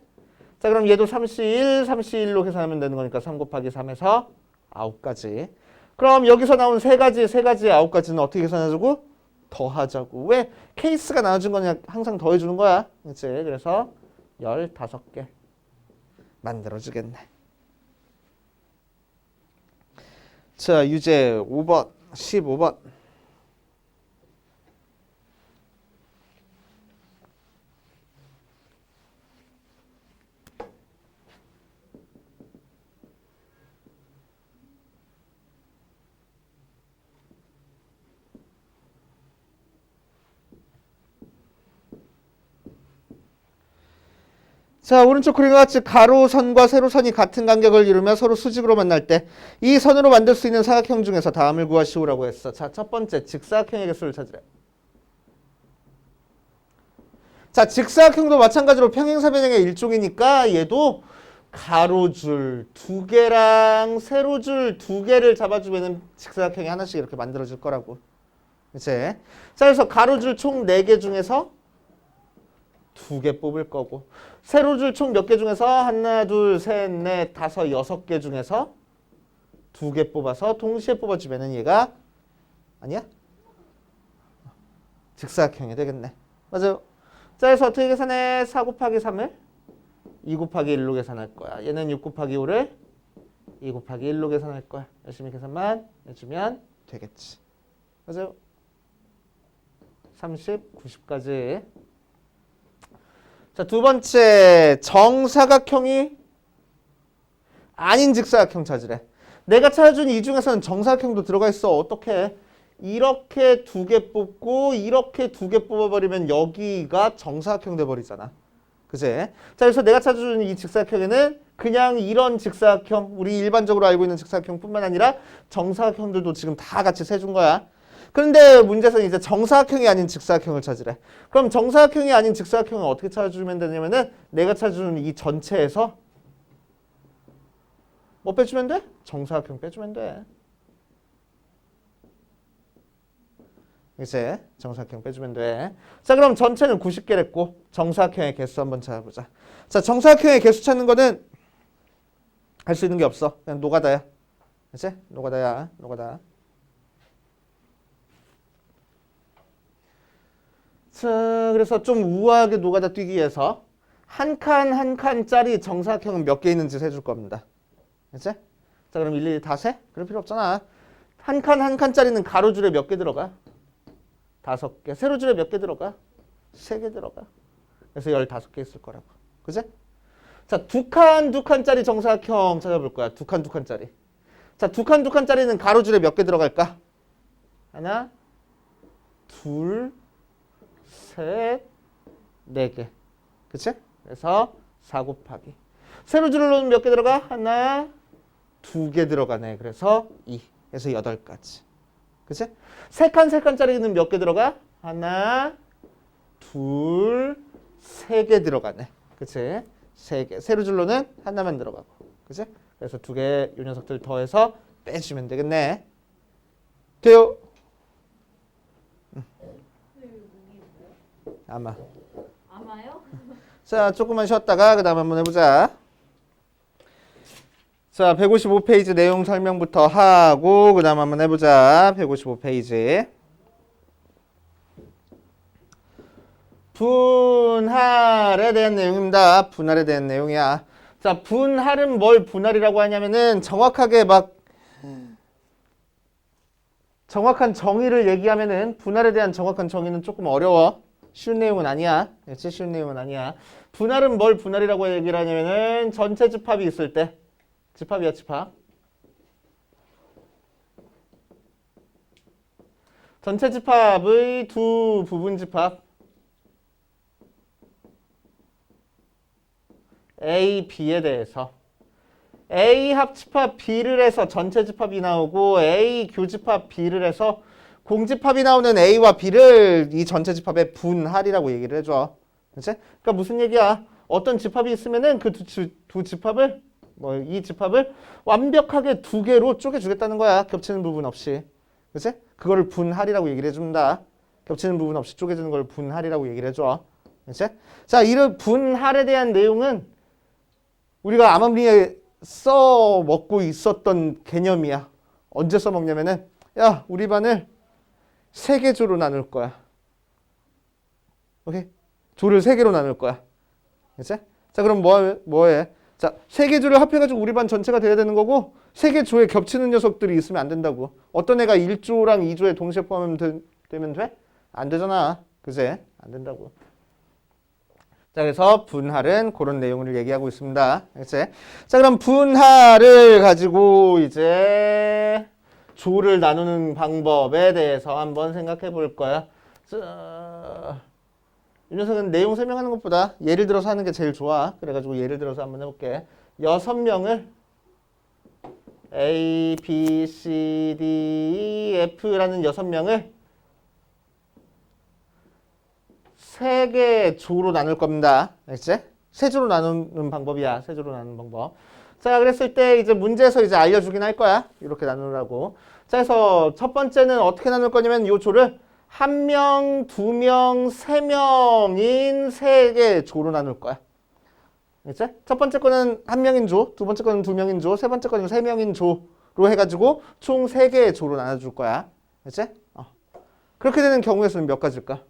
자, 그럼 얘도 3C1, 3C1로 계산하면 되는 거니까 3 곱하기 3에서 9가지. 그럼 여기서 나온 3가지, 9가지는 어떻게 계산해주고? 더하자고. 왜? 케이스가 나눠준 거냐 항상 더해주는 거야. 그치? 그래서 15개 만들어주겠네. 자, 유제 5번, 15번. 자, 오른쪽 그림과 같이 가로선과 세로선이 같은 간격을 이루며 서로 수직으로 만날 때 이 선으로 만들 수 있는 사각형 중에서 다음을 구하시오라고 했어. 자, 첫 번째 직사각형의 개수를 찾으래. 자, 직사각형도 마찬가지로 평행사변형의 일종이니까 얘도 가로줄 2개랑 세로줄 2개를 잡아주면 직사각형이 하나씩 이렇게 만들어질 거라고. 그치? 자, 그래서 가로줄 총 4개 중에서 2개 뽑을 거고, 세로줄 총 몇 개 중에서 하나, 둘, 셋, 넷, 다섯, 6개 중에서 2개 뽑아서 동시에 뽑아주면은 얘가 아니야? 직사각형이 되겠네. 맞아요. 자, 그래서 어떻게 계산해? 4 곱하기 3을 2 곱하기 1로 계산할 거야. 얘는 6 곱하기 5를 2 곱하기 1로 계산할 거야. 열심히 계산만 해주면 되겠지. 맞아요. 30, 90까지. 자, 두 번째 정사각형이 아닌 직사각형 찾으래. 내가 찾아준 이 중에서는 정사각형도 들어가 있어. 어떻게? 이렇게 2개 뽑고 이렇게 2개 뽑아버리면 여기가 정사각형 돼버리잖아. 그치? 자, 그래서 내가 찾아준 이 직사각형에는 그냥 이런 직사각형, 우리 일반적으로 알고 있는 직사각형뿐만 아니라 정사각형들도 지금 다 같이 세준 거야. 그런데 문제에서는 이제 정사각형이 아닌 직사각형을 찾으래. 그럼 정사각형이 아닌 직사각형을 어떻게 찾아주면 되냐면은 내가 찾아주는 이 전체에서 뭐 빼주면 돼? 정사각형 빼주면 돼. 이제 정사각형 빼주면 돼. 자, 그럼 전체는 90개랬고 정사각형의 개수 한번 찾아보자. 자, 정사각형의 개수 찾는 거는 할 수 있는 게 없어. 그냥 노가다야. 이제 노가다야. 노가다. 자, 그래서 좀 우아하게 노가다 뛰기 위해서 한 칸 한 칸짜리 정사각형은 몇 개 있는지 세줄 겁니다. 이제? 자, 그럼 일일이 다 세? 그럴 필요 없잖아. 한 칸 한 칸짜리는 가로줄에 몇 개 들어가? 5개. 세로줄에 몇 개 들어가? 3개 들어가. 그래서 15개 있을 거라고. 그지? 자, 2칸 2칸짜리 정사각형 찾아볼 거야. 2칸 2칸짜리. 자, 2칸 2칸짜리는 가로줄에 몇 개 들어갈까? 하나, 둘, 셋, 4개. 그치? 그래서 4 곱하기. 세로줄로는 몇 개 들어가? 하나, 2개 들어가네. 그래서 2. 그래서 8가지. 그치? 3칸 3칸짜리는 몇 개 들어가? 하나, 둘, 3개 들어가네. 그치? 3개. 세로줄로는 하나만 들어가고. 그치? 그래서 2개 요 녀석들 더해서 빼주면 되겠네. 돼요? 아마. 아마요? 자, 조금만 쉬었다가 그 다음에 한번 해보자. 자, 155페이지 내용 설명부터 하고 그 다음 한번 해보자. 155페이지. 분할에 대한 내용입니다. 분할에 대한 내용이야. 자, 분할은 뭘 분할이라고 하냐면은 정확하게 막 정확한 정의를 얘기하면은 분할에 대한 정확한 정의는 조금 어려워. 쉬운 내용은 아니야. 그렇지? 쉬운 내용은 아니야. 분할은 뭘 분할이라고 얘기를 하냐면은 전체 집합이 있을 때 집합이야, 집합. 전체 집합의 두 부분 집합 A, B에 대해서 A 합집합 B를 해서 전체 집합이 나오고 A 교집합 B를 해서 공집합이 나오는 A와 B를 이 전체 집합의 분할이라고 얘기를 해줘. 그치? 그러니까 무슨 얘기야? 어떤 집합이 있으면은 그 두 집합을 이 집합을 완벽하게 2개로 쪼개주겠다는 거야. 겹치는 부분 없이. 그치? 그거를 분할이라고 얘기를 해준다. 겹치는 부분 없이 쪼개주는 걸 분할이라고 얘기를 해줘. 그치? 자, 이런 분할에 대한 내용은 우리가 암암리에 써먹고 있었던 개념이야. 언제 써먹냐면은 야, 우리 반을 3개 조로 나눌 거야. 오케이? 조를 3개로 나눌 거야. 그치? 자, 그럼 뭐해? 자, 3개 조를 합해가지고 우리 반 전체가 돼야 되는 거고 3개 조에 겹치는 녀석들이 있으면 안 된다고. 어떤 애가 1조랑 2조에 동시에 포함되면 돼? 안 되잖아. 그치? 안 된다고. 자, 그래서 분할은 그런 내용을 얘기하고 있습니다. 그치? 자, 그럼 분할을 가지고 이제 조를 나누는 방법에 대해서 한번 생각해 볼 거야. 자, 이 녀석은 내용 설명하는 것보다 예를 들어서 하는 게 제일 좋아. 그래가지고 예를 들어서 한번 해볼게. 6명을 A, B, C, D, E, F라는 6명을 3개의 조로 나눌 겁니다. 알겠지? 세 조로 나누는 방법이야. 세 조로 나누는 방법. 자, 그랬을 때 이제 문제에서 이제 알려주긴 할 거야. 이렇게 나누라고. 자, 그래서 첫 번째는 어떻게 나눌 거냐면 이 조를 1명, 2명, 3명인 3개의 조로 나눌 거야. 알겠지? 첫 번째 거는 1명인 조, 두 번째 거는 2명인 조, 세 번째 거는 3명인 조로 해가지고 총 3개의 조로 나눠줄 거야. 알겠지? 그렇게 되는 경우의 수는 몇 가지일까?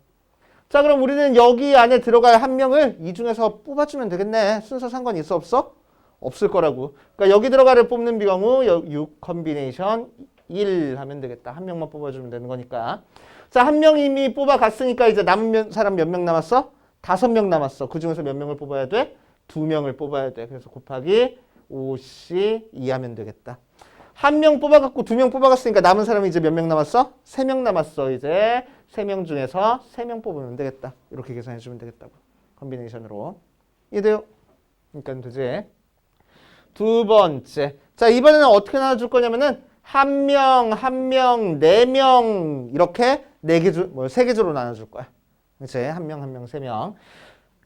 자, 그럼 우리는 여기 안에 들어갈 1명을 이 중에서 뽑아주면 되겠네. 순서 상관 있어 없어? 없을 거라고. 그러니까 여기 들어가를 뽑는 경우 6 컨비네이션 1 하면 되겠다. 1명만 뽑아주면 되는 거니까. 자, 1명 이미 뽑아갔으니까 이제 남은 사람 몇 명 남았어? 5명 남았어. 그 중에서 몇 명을 뽑아야 돼? 2명을 뽑아야 돼. 그래서 곱하기 5C 2 하면 되겠다. 1명 뽑아갖고 2명 뽑아갔으니까 남은 사람이 이제 몇 명 남았어? 3명 남았어. 이제 3명 중에서 3명 뽑으면 되겠다. 이렇게 계산해주면 되겠다고. 컨비네이션으로. 이해돼요? 그러니까 되지. 두 번째. 자, 이번에는 어떻게 나눠줄 거냐면은 1명, 1명, 4명 이렇게 3개 조로 나눠줄 거야. 그렇지? 1명, 1명, 3명,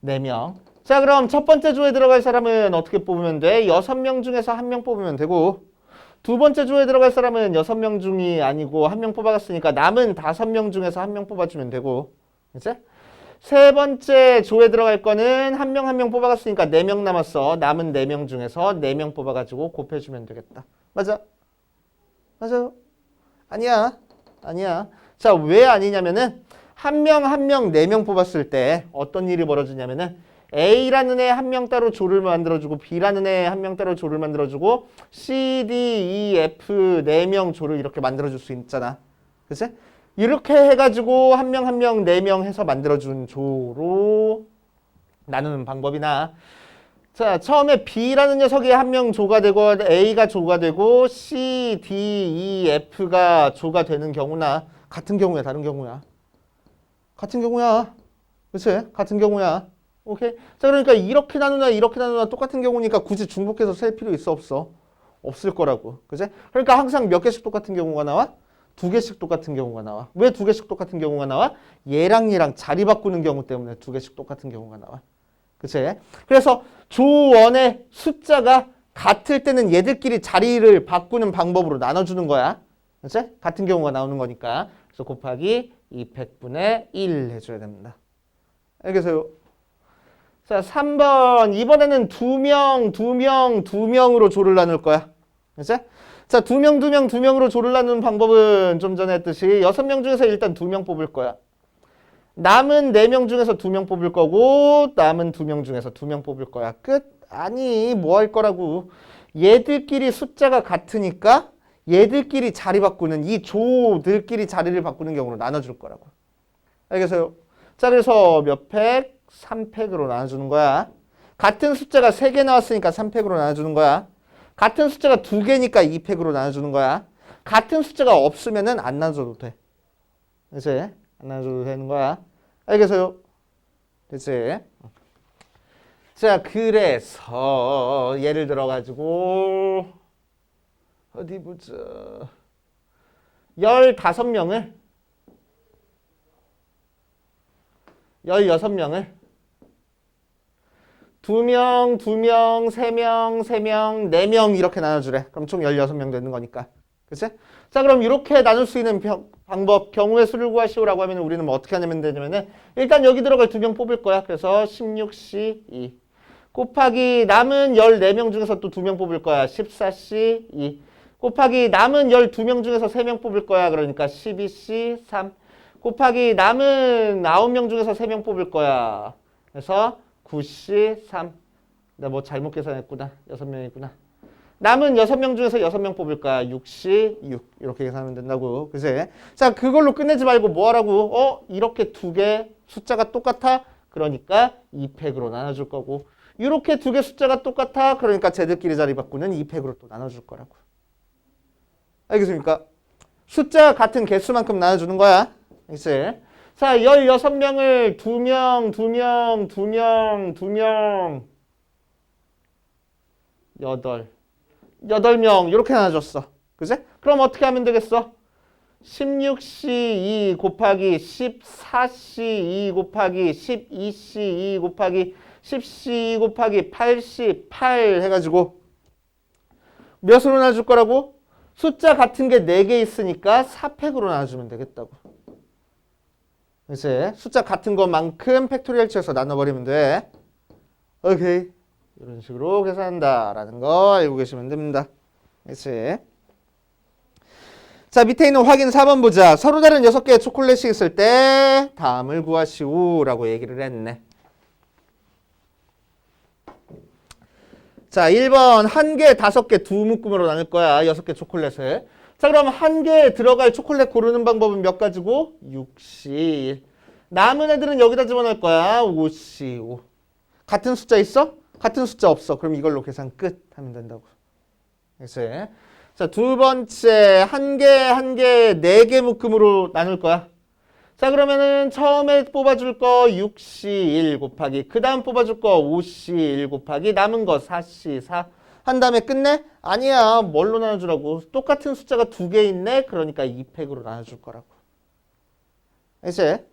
4명. 자, 그럼 첫 번째 조에 들어갈 사람은 어떻게 뽑으면 돼? 6명 중에서 1명 뽑으면 되고, 두 번째 조에 들어갈 사람은 6명 중이 아니고 1명 뽑아갔으니까 남은 5명 중에서 1명 뽑아주면 되고, 그치? 세 번째 조에 들어갈 거는 1명 1명 뽑아갔으니까 4명 남았어. 남은 4명 중에서 4명 뽑아가지고 곱해주면 되겠다. 맞아? 맞아요? 아니야. 아니야. 자, 왜 아니냐면은 1명 1명 4명 뽑았을 때 어떤 일이 벌어지냐면은 A라는 애 1명 따로 조를 만들어주고 B라는 애 1명 따로 조를 만들어주고 C, D, E, F 4명 조를 이렇게 만들어줄 수 있잖아. 그치? 이렇게 해가지고 1명 1명 4명 해서 만들어준 조로 나누는 방법이나 자, 처음에 B라는 녀석이 1명 조가 되고 A가 조가 되고 C, D, E, F가 조가 되는 경우나 같은 경우야, 다른 경우야. 같은 경우야. 그치? 같은 경우야. 오케이? 자, 그러니까 이렇게 나누나 똑같은 경우니까 굳이 중복해서 셀 필요 있어 없어? 없을 거라고. 그치? 그러니까 항상 몇 개씩 똑같은 경우가 나와? 2개씩 똑같은 경우가 나와. 왜 2개씩 똑같은 경우가 나와? 얘랑 자리 바꾸는 경우 때문에 2개씩 똑같은 경우가 나와. 그치? 그래서 조원의 숫자가 같을 때는 얘들끼리 자리를 바꾸는 방법으로 나눠주는 거야. 그치? 같은 경우가 나오는 거니까. 그래서 곱하기 200분의 1 해줘야 됩니다. 알겠어요? 자, 3번. 이번에는 2명으로 조를 나눌 거야. 그치? 자, 2명으로 조를 나누는 방법은 좀 전에 했듯이 6명 중에서 일단 2명 뽑을 거야. 남은 4명 중에서 2명 뽑을 거고 남은 2명 중에서 2명 뽑을 거야. 끝? 아니, 뭐 할 거라고. 얘들끼리 숫자가 같으니까 얘들끼리 자리 바꾸는 이 조들끼리 자리를 바꾸는 경우로 나눠줄 거라고. 알겠어요? 자, 그래서 몇 팩? 3팩으로 나눠주는 거야. 같은 숫자가 3개 나왔으니까 3팩으로 나눠주는 거야. 같은 숫자가 2개니까 2팩으로 나눠주는 거야. 같은 숫자가 없으면은 안 나눠줘도 돼. 그치? 안 나눠줘도 되는 거야. 알겠어요? 그치? 자, 그래서 예를 들어가지고 어디 보자. 16명을 2명, 3명, 4명 이렇게 나눠주래. 그럼 총 16명 되는 거니까. 그치? 자, 그럼 이렇게 나눌 수 있는 방법, 경우의 수를 구하시오라고 하면 우리는 뭐 어떻게 하면 되냐면은 일단 여기 들어갈 2명 뽑을 거야. 그래서 16C2 곱하기 남은 14명 중에서 또 2명 뽑을 거야. 14C2 곱하기 남은 12명 중에서 3명 뽑을 거야. 그러니까 12C3 곱하기 남은 9명 중에서 3명 뽑을 거야. 그래서 9C3 내가 뭐 잘못 계산했구나. 6명이구나. 남은 6명 중에서 6명 뽑을 거야. 6C6 이렇게 계산하면 된다고. 그치? 자, 그걸로 끝내지 말고 뭐 하라고? 이렇게 2개 숫자가 똑같아? 그러니까 2팩으로 나눠줄 거고 이렇게 2개 숫자가 똑같아? 그러니까 쟤들끼리 자리 바꾸는 2팩으로 또 나눠줄 거라고. 알겠습니까? 숫자 같은 개수만큼 나눠주는 거야. 그치? 자, 16명을 2명, 2명, 2명, 2명, 8명 이렇게 나눠줬어. 그지? 그럼 어떻게 하면 되겠어? 16C 2 곱하기 14C 2 곱하기 12C 2 곱하기 10C 2 곱하기 8C 8 해가지고 몇으로 나눠줄 거라고? 숫자 같은 게 4개 있으니까 4팩으로 나눠주면 되겠다고. 이제 숫자 같은 것만큼 팩토리얼 치해서 나눠버리면 돼. 오케이. 이런 식으로 계산한다라는 거 알고 계시면 됩니다. 이제 자, 밑에 있는 확인 4번 보자. 서로 다른 6개의 초콜릿이 있을 때 다음을 구하시오라고 얘기를 했네. 자, 1번 1개, 5개 두 묶음으로 나눌 거야. 6개 초콜릿을. 자, 그럼 1개에 들어갈 초콜릿 고르는 방법은 몇 가지고? 6C. 남은 애들은 여기다 집어넣을 거야. 5C. 5. 같은 숫자 있어? 같은 숫자 없어. 그럼 이걸로 계산 끝 하면 된다고. 이제 자, 두 번째 1개, 4개 묶음으로 나눌 거야. 자, 그러면은 처음에 뽑아줄 거 6C 1 곱하기 그 다음 뽑아줄 거 5C 1 곱하기 남은 거 4C 4 한 다음에 끝내? 아니야. 뭘로 나눠주라고? 똑같은 숫자가 2개 있네. 그러니까 2팩으로 나눠줄 거라고. 이제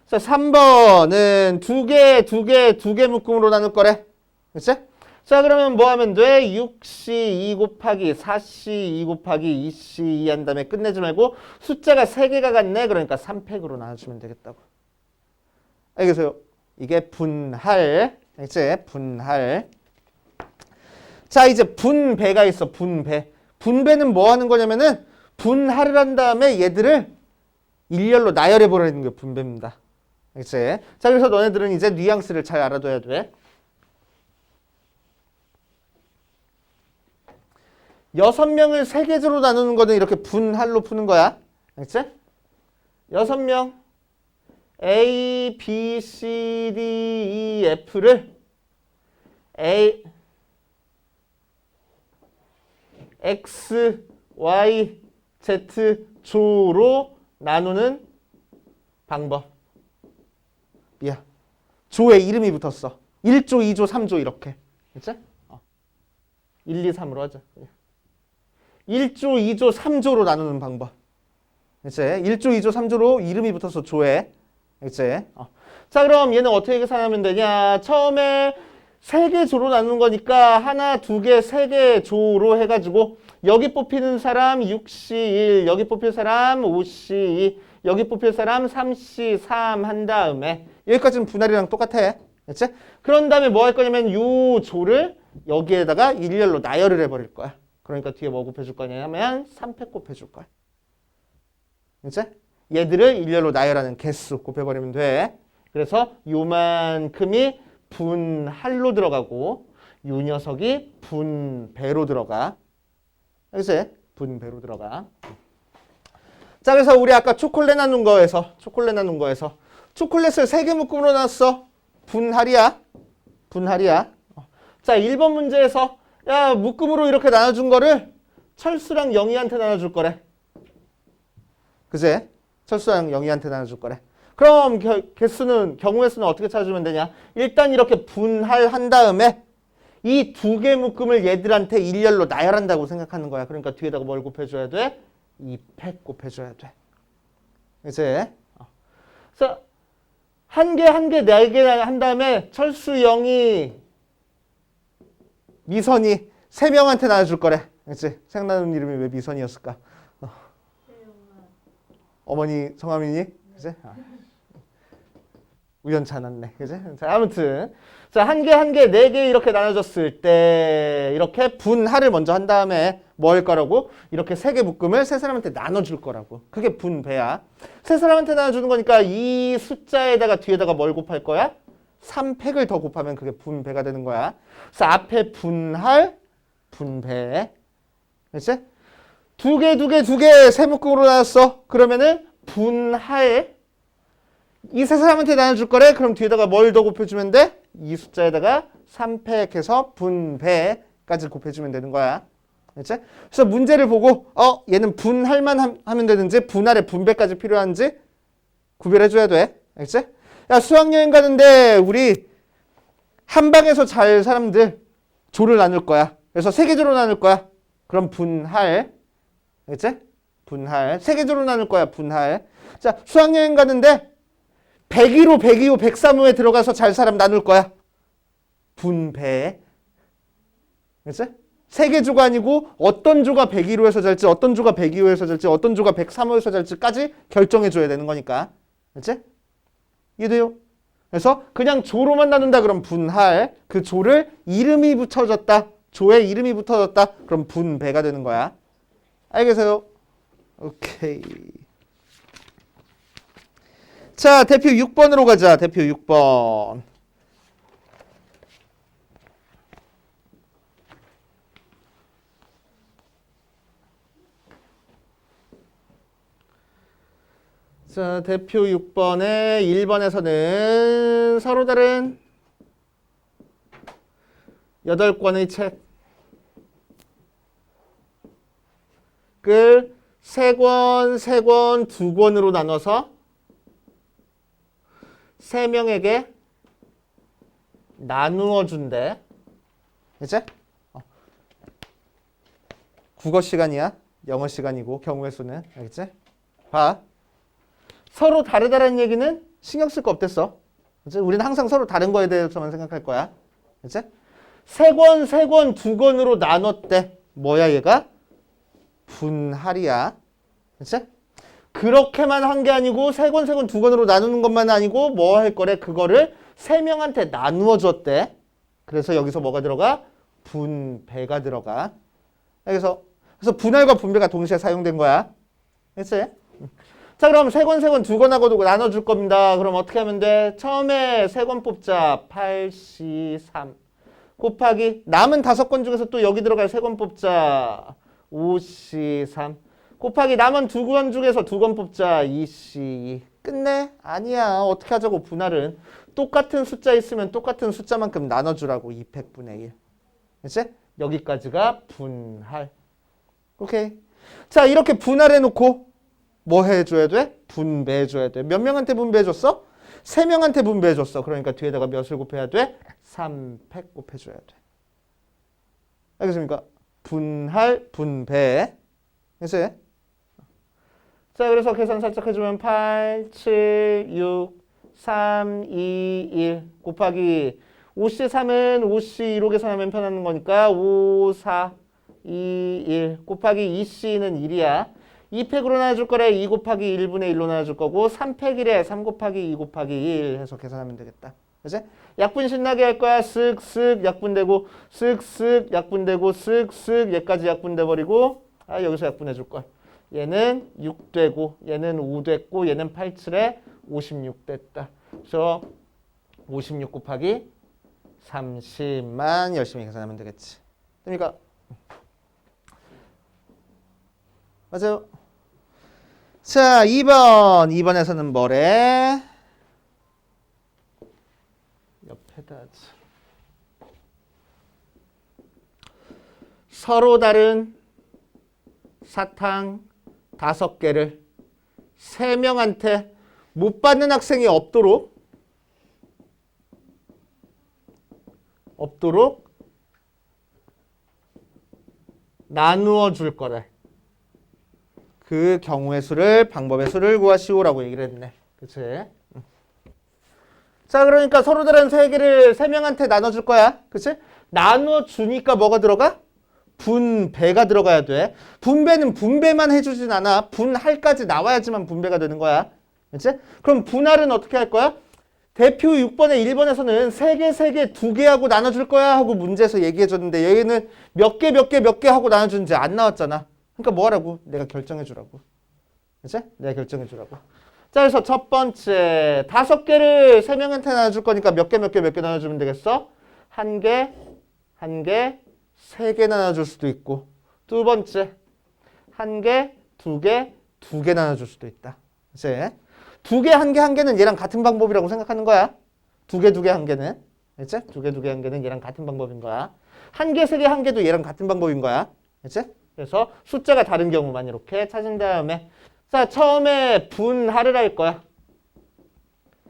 자, 3번은 2개 묶음으로 나눌 거래. 그치? 자, 그러면 뭐 하면 돼? 6C 2 곱하기 4C 2 곱하기 2C 2 한 다음에 끝내지 말고 숫자가 3개가 같네. 그러니까 3팩으로 나눠주면 되겠다고. 알겠어요? 이게 분할. 이제 분할. 자, 이제 분배가 있어. 분배. 분배는 뭐 하는 거냐면은 분할을 한 다음에 얘들을 일렬로 나열해 버리는 게 분배입니다. 이제 자, 그래서 너네들은 이제 뉘앙스를 잘 알아둬야 돼. 6명을 3개조로 나누는 거는 이렇게 분할로 푸는 거야. 알겠지? 6명 A, B, C, D, E, F를 A, X, Y, Z 조로 나누는 방법. 야, 조에 이름이 붙었어. 1조, 2조, 3조 이렇게. 그치? 1, 2, 3으로 하자. 1조, 2조, 3조로 나누는 방법. 이제 1조, 2조, 3조로 이름이 붙어서 조에. 이제 자, 그럼 얘는 어떻게 계산하면 되냐? 처음에 3개 조로 나누는 거니까 하나, 2개, 3개 조로 해가지고 여기 뽑히는 사람 6C1, 여기 뽑힐 사람 5C2, 여기 뽑힐 사람 3C3 한 다음에 여기까지는 분할이랑 똑같아. 그치? 그런 다음에 뭐 할 거냐면 요 조를 여기에다가 일렬로 나열을 해버릴 거야. 그러니까 뒤에 뭐 곱해줄 거냐면 3팩 곱해줄 거야. 이제 얘들을 일렬로 나열하는 개수 곱해버리면 돼. 그래서 요만큼이 분할로 들어가고 요 녀석이 분배로 들어가. 이제 분배로 들어가. 자, 그래서 우리 아까 초콜릿 나눈 거에서 초콜릿을 3개 묶음으로 나눴어. 분할이야. 분할이야. 자, 1번 문제에서 야, 묶음으로 이렇게 나눠준 거를 철수랑 영희한테 나눠줄 거래. 그제? 철수랑 영희한테 나눠줄 거래. 그럼 경우의 수는 어떻게 찾아주면 되냐? 일단 이렇게 분할한 다음에 이 2개 묶음을 얘들한테 일렬로 나열한다고 생각하는 거야. 그러니까 뒤에다가 뭘 곱해줘야 돼? 2팩 곱해줘야 돼. 이제 그래서 한 개, 4개 한 다음에 철수, 영희, 미선이 3명한테 나눠줄 거래. 그치? 생각나는 이름이 왜 미선이었을까? 어머니 성함이니? 그치? 우연치 않았네. 그치? 자, 아무튼 자, 1개, 4개 이렇게 나눠줬을 때 이렇게 분할을 먼저 한 다음에 뭐 할 거라고? 이렇게 3개 묶음을 3사람한테 나눠줄 거라고. 그게 분배야. 3사람한테 나눠주는 거니까 이 숫자에다가 뒤에다가 뭘 곱할 거야? 3팩을 더 곱하면 그게 분배가 되는 거야. 그래서 앞에 분할, 분배. 그치? 2개, 세 묶음으로 나눴어. 그러면은 분할. 이 3사람한테 나눠줄 거래. 그럼 뒤에다가 뭘 더 곱해주면 돼? 이 숫자에다가 3팩해서 분배까지 곱해주면 되는 거야. 그치? 그래서 문제를 보고 얘는 분할만 하면 되는지 분할에 분배까지 필요한지 구별해줘야 돼. 알겠지? 야, 수학여행 가는데 우리 한 방에서 잘 사람들 조를 나눌 거야. 그래서 세 개 조로 나눌 거야. 그럼 분할. 알겠지? 분할. 세 개 조로 나눌 거야. 분할. 자, 수학여행 가는데 101호, 102호, 103호에 들어가서 잘 사람 나눌 거야. 분배. 알겠지? 세 개 조가 아니고 어떤 조가 101호에서 잘지, 어떤 조가 102호에서 잘지, 어떤 조가 103호에서 잘지까지 결정해줘야 되는 거니까. 알겠지? 이해돼요? 그래서 그냥 조로만 나눈다 그럼 분할. 그 조를 이름이 붙여졌다. 조에 이름이 붙어졌다. 그럼 분배가 되는 거야. 알겠어요? 오케이. 자, 대표 6번으로 가자. 대표 6번. 자, 대표 6번에 1번에서는 서로 다른 8권의 책을 3권, 3권, 2권으로 나눠서 3명에게 나누어 준대. 그치? 국어 시간이야. 영어 시간이고 경우의 수는. 알겠지? 봐. 서로 다르다는 얘기는 신경 쓸 거 없댔어. 그치? 우리는 항상 서로 다른 거에 대해서만 생각할 거야. 그치? 3권, 3권, 2권으로 나눴대. 뭐야 얘가? 분할이야. 그치? 그렇게만 한 게 아니고 3권, 3권, 2권으로 나누는 것만 아니고 뭐 할 거래? 그거를 3명한테 나누어 줬대. 그래서 여기서 뭐가 들어가? 분배가 들어가. 그래서 분할과 분배가 동시에 사용된 거야. 그치? 자, 그럼 3권, 3권, 2권하고도 나눠줄 겁니다. 그럼 어떻게 하면 돼? 처음에 3권 뽑자. 8C3 곱하기 남은 5권 중에서 또 여기 들어갈 3권 뽑자. 5C3 곱하기 남은 2권 중에서 2권 뽑자. 2C2 끝내? 아니야. 어떻게 하자고 분할은. 똑같은 숫자 있으면 똑같은 숫자만큼 나눠주라고. 200분의 1. 그치? 여기까지가 분할. 오케이. 자, 이렇게 분할해놓고 뭐 해줘야 돼? 분배해줘야 돼. 몇 명한테 분배해줬어? 3명한테 분배해줬어. 그러니까 뒤에다가 몇을 곱해야 돼? 300 곱해줘야 돼. 알겠습니까? 분할, 분배. 그치? 자, 그래서 계산 살짝 해주면 8, 7, 6, 3, 2, 1 곱하기 5C3은 5C2로 계산하면 편한 거니까 5, 4, 2, 1 곱하기 2C는 1이야. 2팩으로 나눠줄 거래. 2 곱하기 1분의 1로 나눠줄 거고 3팩이래. 3 곱하기 2 곱하기 1 해서 계산하면 되겠다. 그치? 약분 신나게 할 거야. 쓱쓱 약분되고 쓱쓱 약분되고 쓱쓱 얘까지 약분돼 버리고 여기서 약분해 줄 걸. 얘는 6 되고 얘는 5 됐고 얘는 8, 7에 56 됐다. 그래서 56 곱하기 30만 열심히 계산하면 되겠지. 됩니까? 맞아요. 자, 2번. 2번에서는 뭐래? 옆에다 하지. 서로 다른 사탕 5개를 3명한테 못 받는 학생이 없도록 나누어 줄 거래. 그 경우의 수를, 방법의 수를 구하시오라고 얘기를 했네. 그치? 자, 그러니까 서로 다른 3개를 3명한테 나눠줄 거야. 그치? 나눠주니까 뭐가 들어가? 분배가 들어가야 돼. 분배는 분배만 해주진 않아. 분할까지 나와야지만 분배가 되는 거야. 그치? 그럼 분할은 어떻게 할 거야? 대표 6번에 1번에서는 3개, 3개, 2개 하고 나눠줄 거야 하고 문제에서 얘기해줬는데 여기는 몇 개 하고 나눠주는지 안 나왔잖아. 그러니까 뭐 하라고? 내가 결정해주라고. 그치? 내가 결정해주라고. 자, 그래서 첫 번째 5개를 3명한테 나눠줄 거니까 몇 개 나눠주면 되겠어? 1개, 1개, 3개 나눠줄 수도 있고 두 번째 1개, 2개, 2개 나눠줄 수도 있다. 그치? 2개, 1개, 1개는 얘랑 같은 방법이라고 생각하는 거야. 2개, 2개, 1개는. 그치? 2개, 2개, 1개는 얘랑 같은 방법인 거야. 1개, 3개, 1개도 얘랑 같은 방법인 거야. 그치? 그래서 숫자가 다른 경우만 이렇게 찾은 다음에 자, 처음에 분할을 할 거야.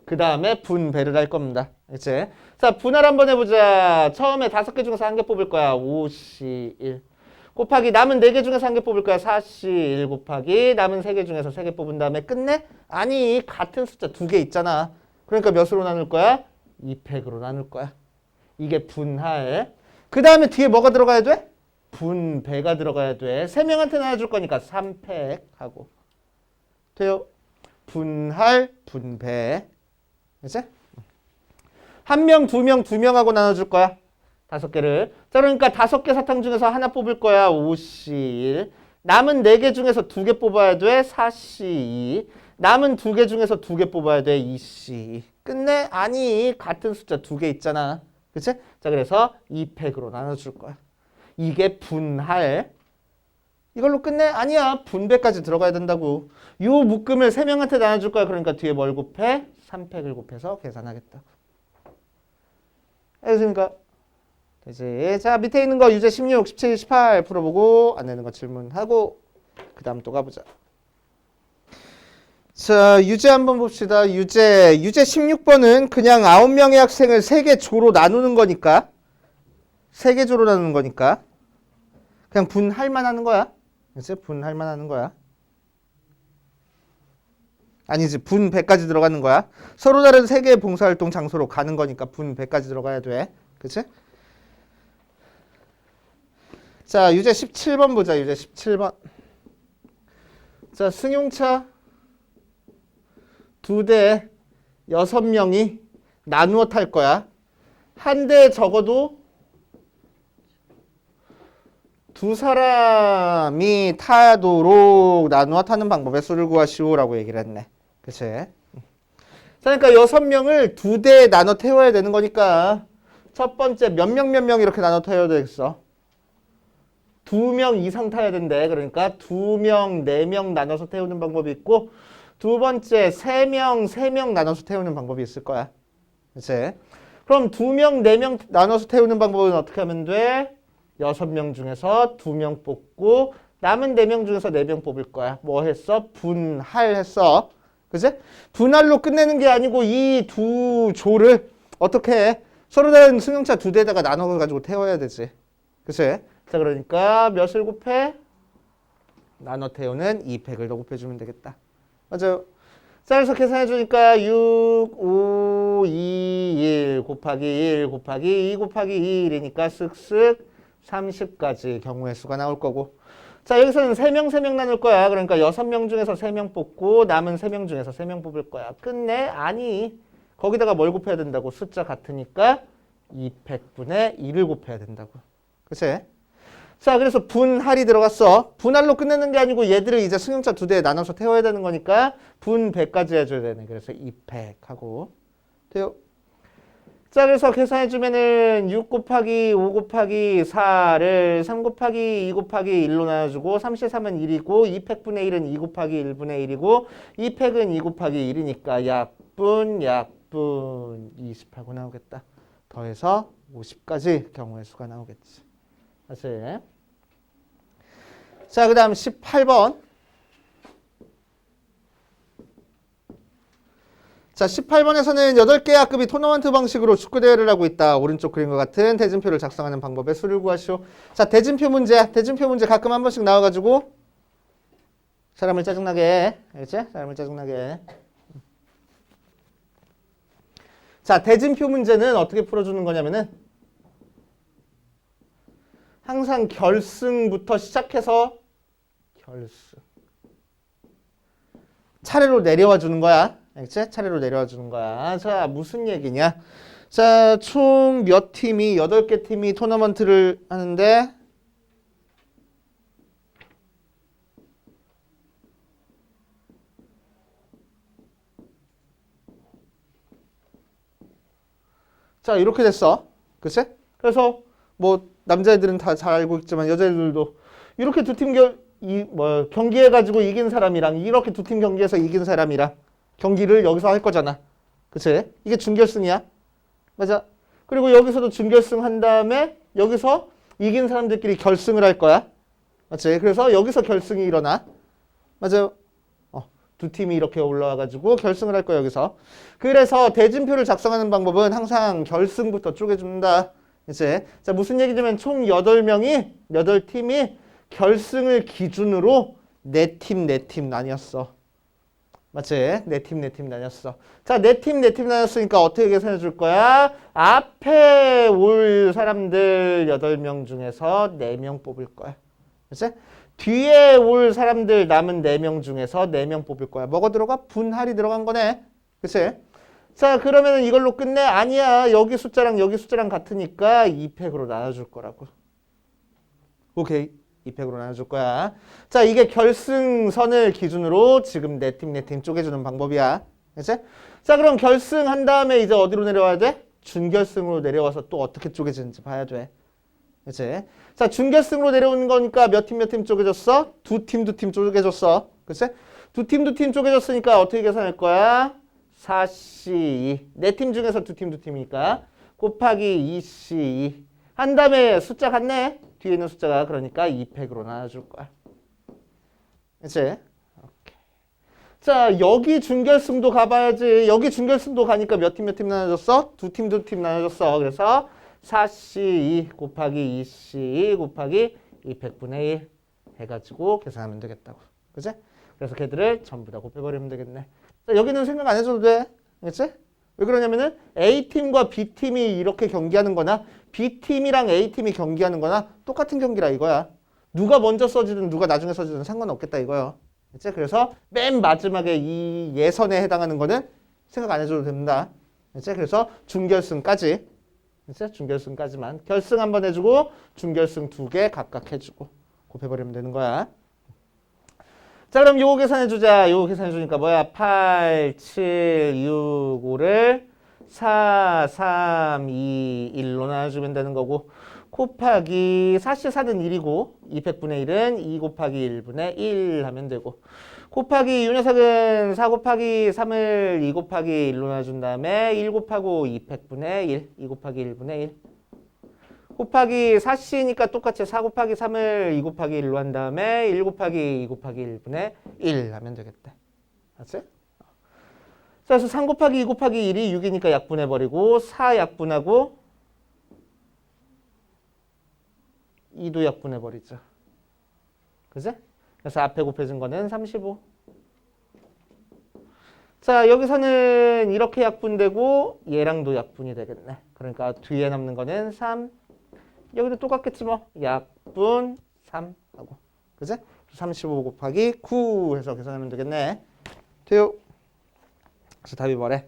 그 다음에 분배를 할 겁니다. 그치? 자, 분할 한번 해보자. 처음에 5개 중에서 1개 뽑을 거야. 5C1 곱하기 남은 4개 중에서 1개 뽑을 거야. 4C1 곱하기 남은 3개 중에서 3개 뽑은 다음에 끝내? 아니, 같은 숫자 2개 있잖아. 그러니까 몇으로 나눌 거야? 2팩으로 나눌 거야. 이게 분할. 그 다음에 뒤에 뭐가 들어가야 돼? 분배가 들어가야 돼. 3명한테 나눠줄 거니까 3팩 하고. 돼요? 분할, 분배. 그치? 1명, 2명, 2명하고 나눠줄 거야. 5개를. 자, 그러니까 5개 사탕 중에서 하나 뽑을 거야. 5C1. 남은 4개 중에서 2개 뽑아야 돼. 4C2. 남은 2개 중에서 2개 뽑아야 돼. 2C2. 끝내? 아니, 같은 숫자 2개 있잖아. 그치? 자, 그래서 2팩으로 나눠줄 거야. 이게 분할. 이걸로 끝내? 아니야. 분배까지 들어가야 된다고. 요 묶음을 3명한테 나눠줄 거야. 그러니까 뒤에 뭘 곱해? 3팩을 곱해서 계산하겠다. 알겠습니까? 되지. 자, 밑에 있는 거 유제 16, 17, 18 풀어보고 안 되는 거 질문하고 그 다음 또 가보자. 자, 유제 한번 봅시다. 유제 16번은 그냥 9명의 학생을 3개 조로 나누는 거니까 3개 조로 나누는 거니까 그냥 분할만 하는 거야. 그치? 분할만 하는 거야. 아니지, 분배까지 들어가는 거야. 서로 다른 3개의 봉사활동 장소로 가는 거니까 분배까지 들어가야 돼. 그치? 자, 유제 17번 보자. 유제 17번. 자, 승용차 2대 6명이 나누어 탈 거야. 한 대에 적어도 2사람이 타도록 나누어 타는 방법의 수를 구하시오라고 얘기를 했네. 그치? 자, 그러니까 6명을 2대에 나눠 태워야 되는 거니까 첫 번째 몇 명 이렇게 나눠 태워야 되겠어. 2명 이상 타야 된대. 그러니까 2명, 4명 나눠서 태우는 방법이 있고 두 번째 3명 나눠서 태우는 방법이 있을 거야. 그치? 그럼 2명, 4명 나눠서 태우는 방법은 어떻게 하면 돼? 6명 중에서 2명 뽑고 남은 4명 중에서 4명 뽑을 거야. 뭐 했어? 분할했어. 그치? 분할로 끝내는 게 아니고 이 두 조를 어떻게 해? 서로 다른 승용차 2대에다가 나눠가지고 태워야 되지. 그치? 자, 그러니까 몇을 곱해? 나눠 태우는 2팩을 더 곱해주면 되겠다. 맞아요. 자, 그래서 계산해주니까 6, 5, 2, 1 곱하기 1 곱하기 2 곱하기 2, 1이니까 쓱쓱 30까지 경우의 수가 나올 거고. 자, 여기서는 3명 나눌 거야. 그러니까 6명 중에서 3명 뽑고 남은 3명 중에서 3명 뽑을 거야. 끝내? 아니. 거기다가 뭘 곱해야 된다고? 숫자 같으니까 2팩분의 2를 곱해야 된다고. 그치? 자, 그래서 분할이 들어갔어. 분할로 끝내는 게 아니고 얘들을 이제 승용차 2대에 나눠서 태워야 되는 거니까 분배까지 해줘야 되네. 그래서 2팩 하고 돼요. 자, 그래서 계산해주면은 6 곱하기 5 곱하기 4를 3 곱하기 2 곱하기 1로 나눠주고 3C3은 1이고 2팩분의 1은 2 곱하기 1분의 1이고 2팩은 2 곱하기 1이니까 약분 20하고 나오겠다. 더해서 50까지 경우의 수가 나오겠지. 다시. 자, 그 다음 18번. 자, 18번에서는 8개 학급이 토너먼트 방식으로 축구대회를 하고 있다. 오른쪽 그림과 같은 대진표를 작성하는 방법의 수를 구하시오. 자, 대진표 문제. 대진표 문제 가끔 한 번씩 나와가지고 사람을 짜증나게 해. 알겠지? 사람을 짜증나게 해. 자, 대진표 문제는 어떻게 풀어주는 거냐면은 항상 결승부터 시작해서 결승. 차례로 내려와 주는 거야. 알겠지? 차례로 내려와 주는 거야. 자, 무슨 얘기냐? 자, 총 몇 팀이 8개 팀이 토너먼트를 하는데 자, 이렇게 됐어. 그치? 그래서 뭐 남자애들은 다 잘 알고 있지만 여자애들도 이렇게 두 팀 경기해가지고 이긴 사람이랑 이렇게 두 팀 경기해서 이긴 사람이랑 경기를 여기서 할 거잖아. 그치? 이게 준결승이야. 맞아. 그리고 여기서도 준결승 한 다음에 여기서 이긴 사람들끼리 결승을 할 거야. 맞지? 그래서 여기서 결승이 일어나. 맞아요. 두 팀이 이렇게 올라와가지고 결승을 할 거야 여기서. 그래서 대진표를 작성하는 방법은 항상 결승부터 쪼개줍니다. 이제 자 무슨 얘기냐면 총 8명이 8팀이 결승을 기준으로 4팀 나뉘었어. 맞지? 4팀 나뉘었어. 자, 4팀 나뉘었으니까 어떻게 계산해 줄 거야? 앞에 올 사람들 8명 중에서 4명 뽑을 거야. 그치? 뒤에 올 사람들 남은 4명 중에서 4명 뽑을 거야. 뭐가 들어가? 분할이 들어간 거네. 그치? 자, 그러면 이걸로 끝내? 아니야. 여기 숫자랑 같으니까 2팩으로 나눠줄 거라고. 오케이. 2팩으로 나눠줄 거야. 자, 이게 결승선을 기준으로 지금 4팀 쪼개주는 방법이야. 그치? 자, 그럼 결승한 다음에 이제 어디로 내려와야 돼? 준결승으로 내려와서 또 어떻게 쪼개지는지 봐야 돼. 그치? 자, 준결승으로 내려오는 거니까 몇 팀 쪼개졌어? 두 팀 쪼개졌어. 그치? 두 팀 쪼개졌으니까 어떻게 계산할 거야? 4C2. 4팀 중에서 두 팀이니까 곱하기 2C2. 한 다음에 숫자 같네? 뒤에 있는 숫자가 그러니까 2팩으로 나눠줄 거야. 그치? 오케이. 자, 여기 준결승도 가봐야지. 여기 준결승도 가니까 몇 팀 나눠졌어? 두 팀 나눠졌어. 그래서 4C2 곱하기 2C2 곱하기 200분의 1 해가지고 계산하면 되겠다고. 그치? 그래서 걔들을 전부 다 곱해버리면 되겠네. 자, 여기는 생각 안 해줘도 돼. 그치? 왜 그러냐면은 A팀과 B팀이 이렇게 경기하는 거나 B팀이랑 A팀이 경기하는 거나 똑같은 경기라 이거야. 누가 먼저 써지든 누가 나중에 써지든 상관없겠다 이거야. 그치? 그래서 맨 마지막에 이 예선에 해당하는 거는 생각 안 해줘도 됩니다. 그치? 그래서 준결승까지. 그치? 준결승까지만. 결승 한번 해주고 준결승 2개 각각 해주고 곱해버리면 되는 거야. 자, 그럼 요거 계산해주자. 요거 계산해주니까 뭐야? 8, 7, 6, 5를 4, 3, 2, 1로 나눠주면 되는 거고 곱하기 4씨 4는 1이고 200분의 1은 2 곱하기 1분의 1 하면 되고 곱하기 이 녀석은 4 곱하기 3을 2 곱하기 1로 나눠준 다음에 1 곱하고 200분의 1, 2 곱하기 1분의 1 곱하기 4C니까 똑같이 4 곱하기 3을 2 곱하기 1로 한 다음에 1 곱하기 2 곱하기 1분의 1 하면 되겠다. 맞지? 자, 그래서 3 곱하기 2 곱하기 1이 6이니까 약분해버리고 4 약분하고 2도 약분해버리죠. 그지? 그래서 앞에 곱해진 거는 35. 자, 여기서는 이렇게 약분되고 얘랑도 약분이 되겠네. 그러니까 뒤에 남는 거는 3. 여기도 똑같겠지 뭐. 약분 3 하고. 그지? 35 곱하기 9 해서 계산하면 되겠네. 돼요. 그래서 답이 뭐래?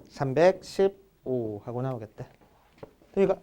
315 하고 나오겠대. 그러니까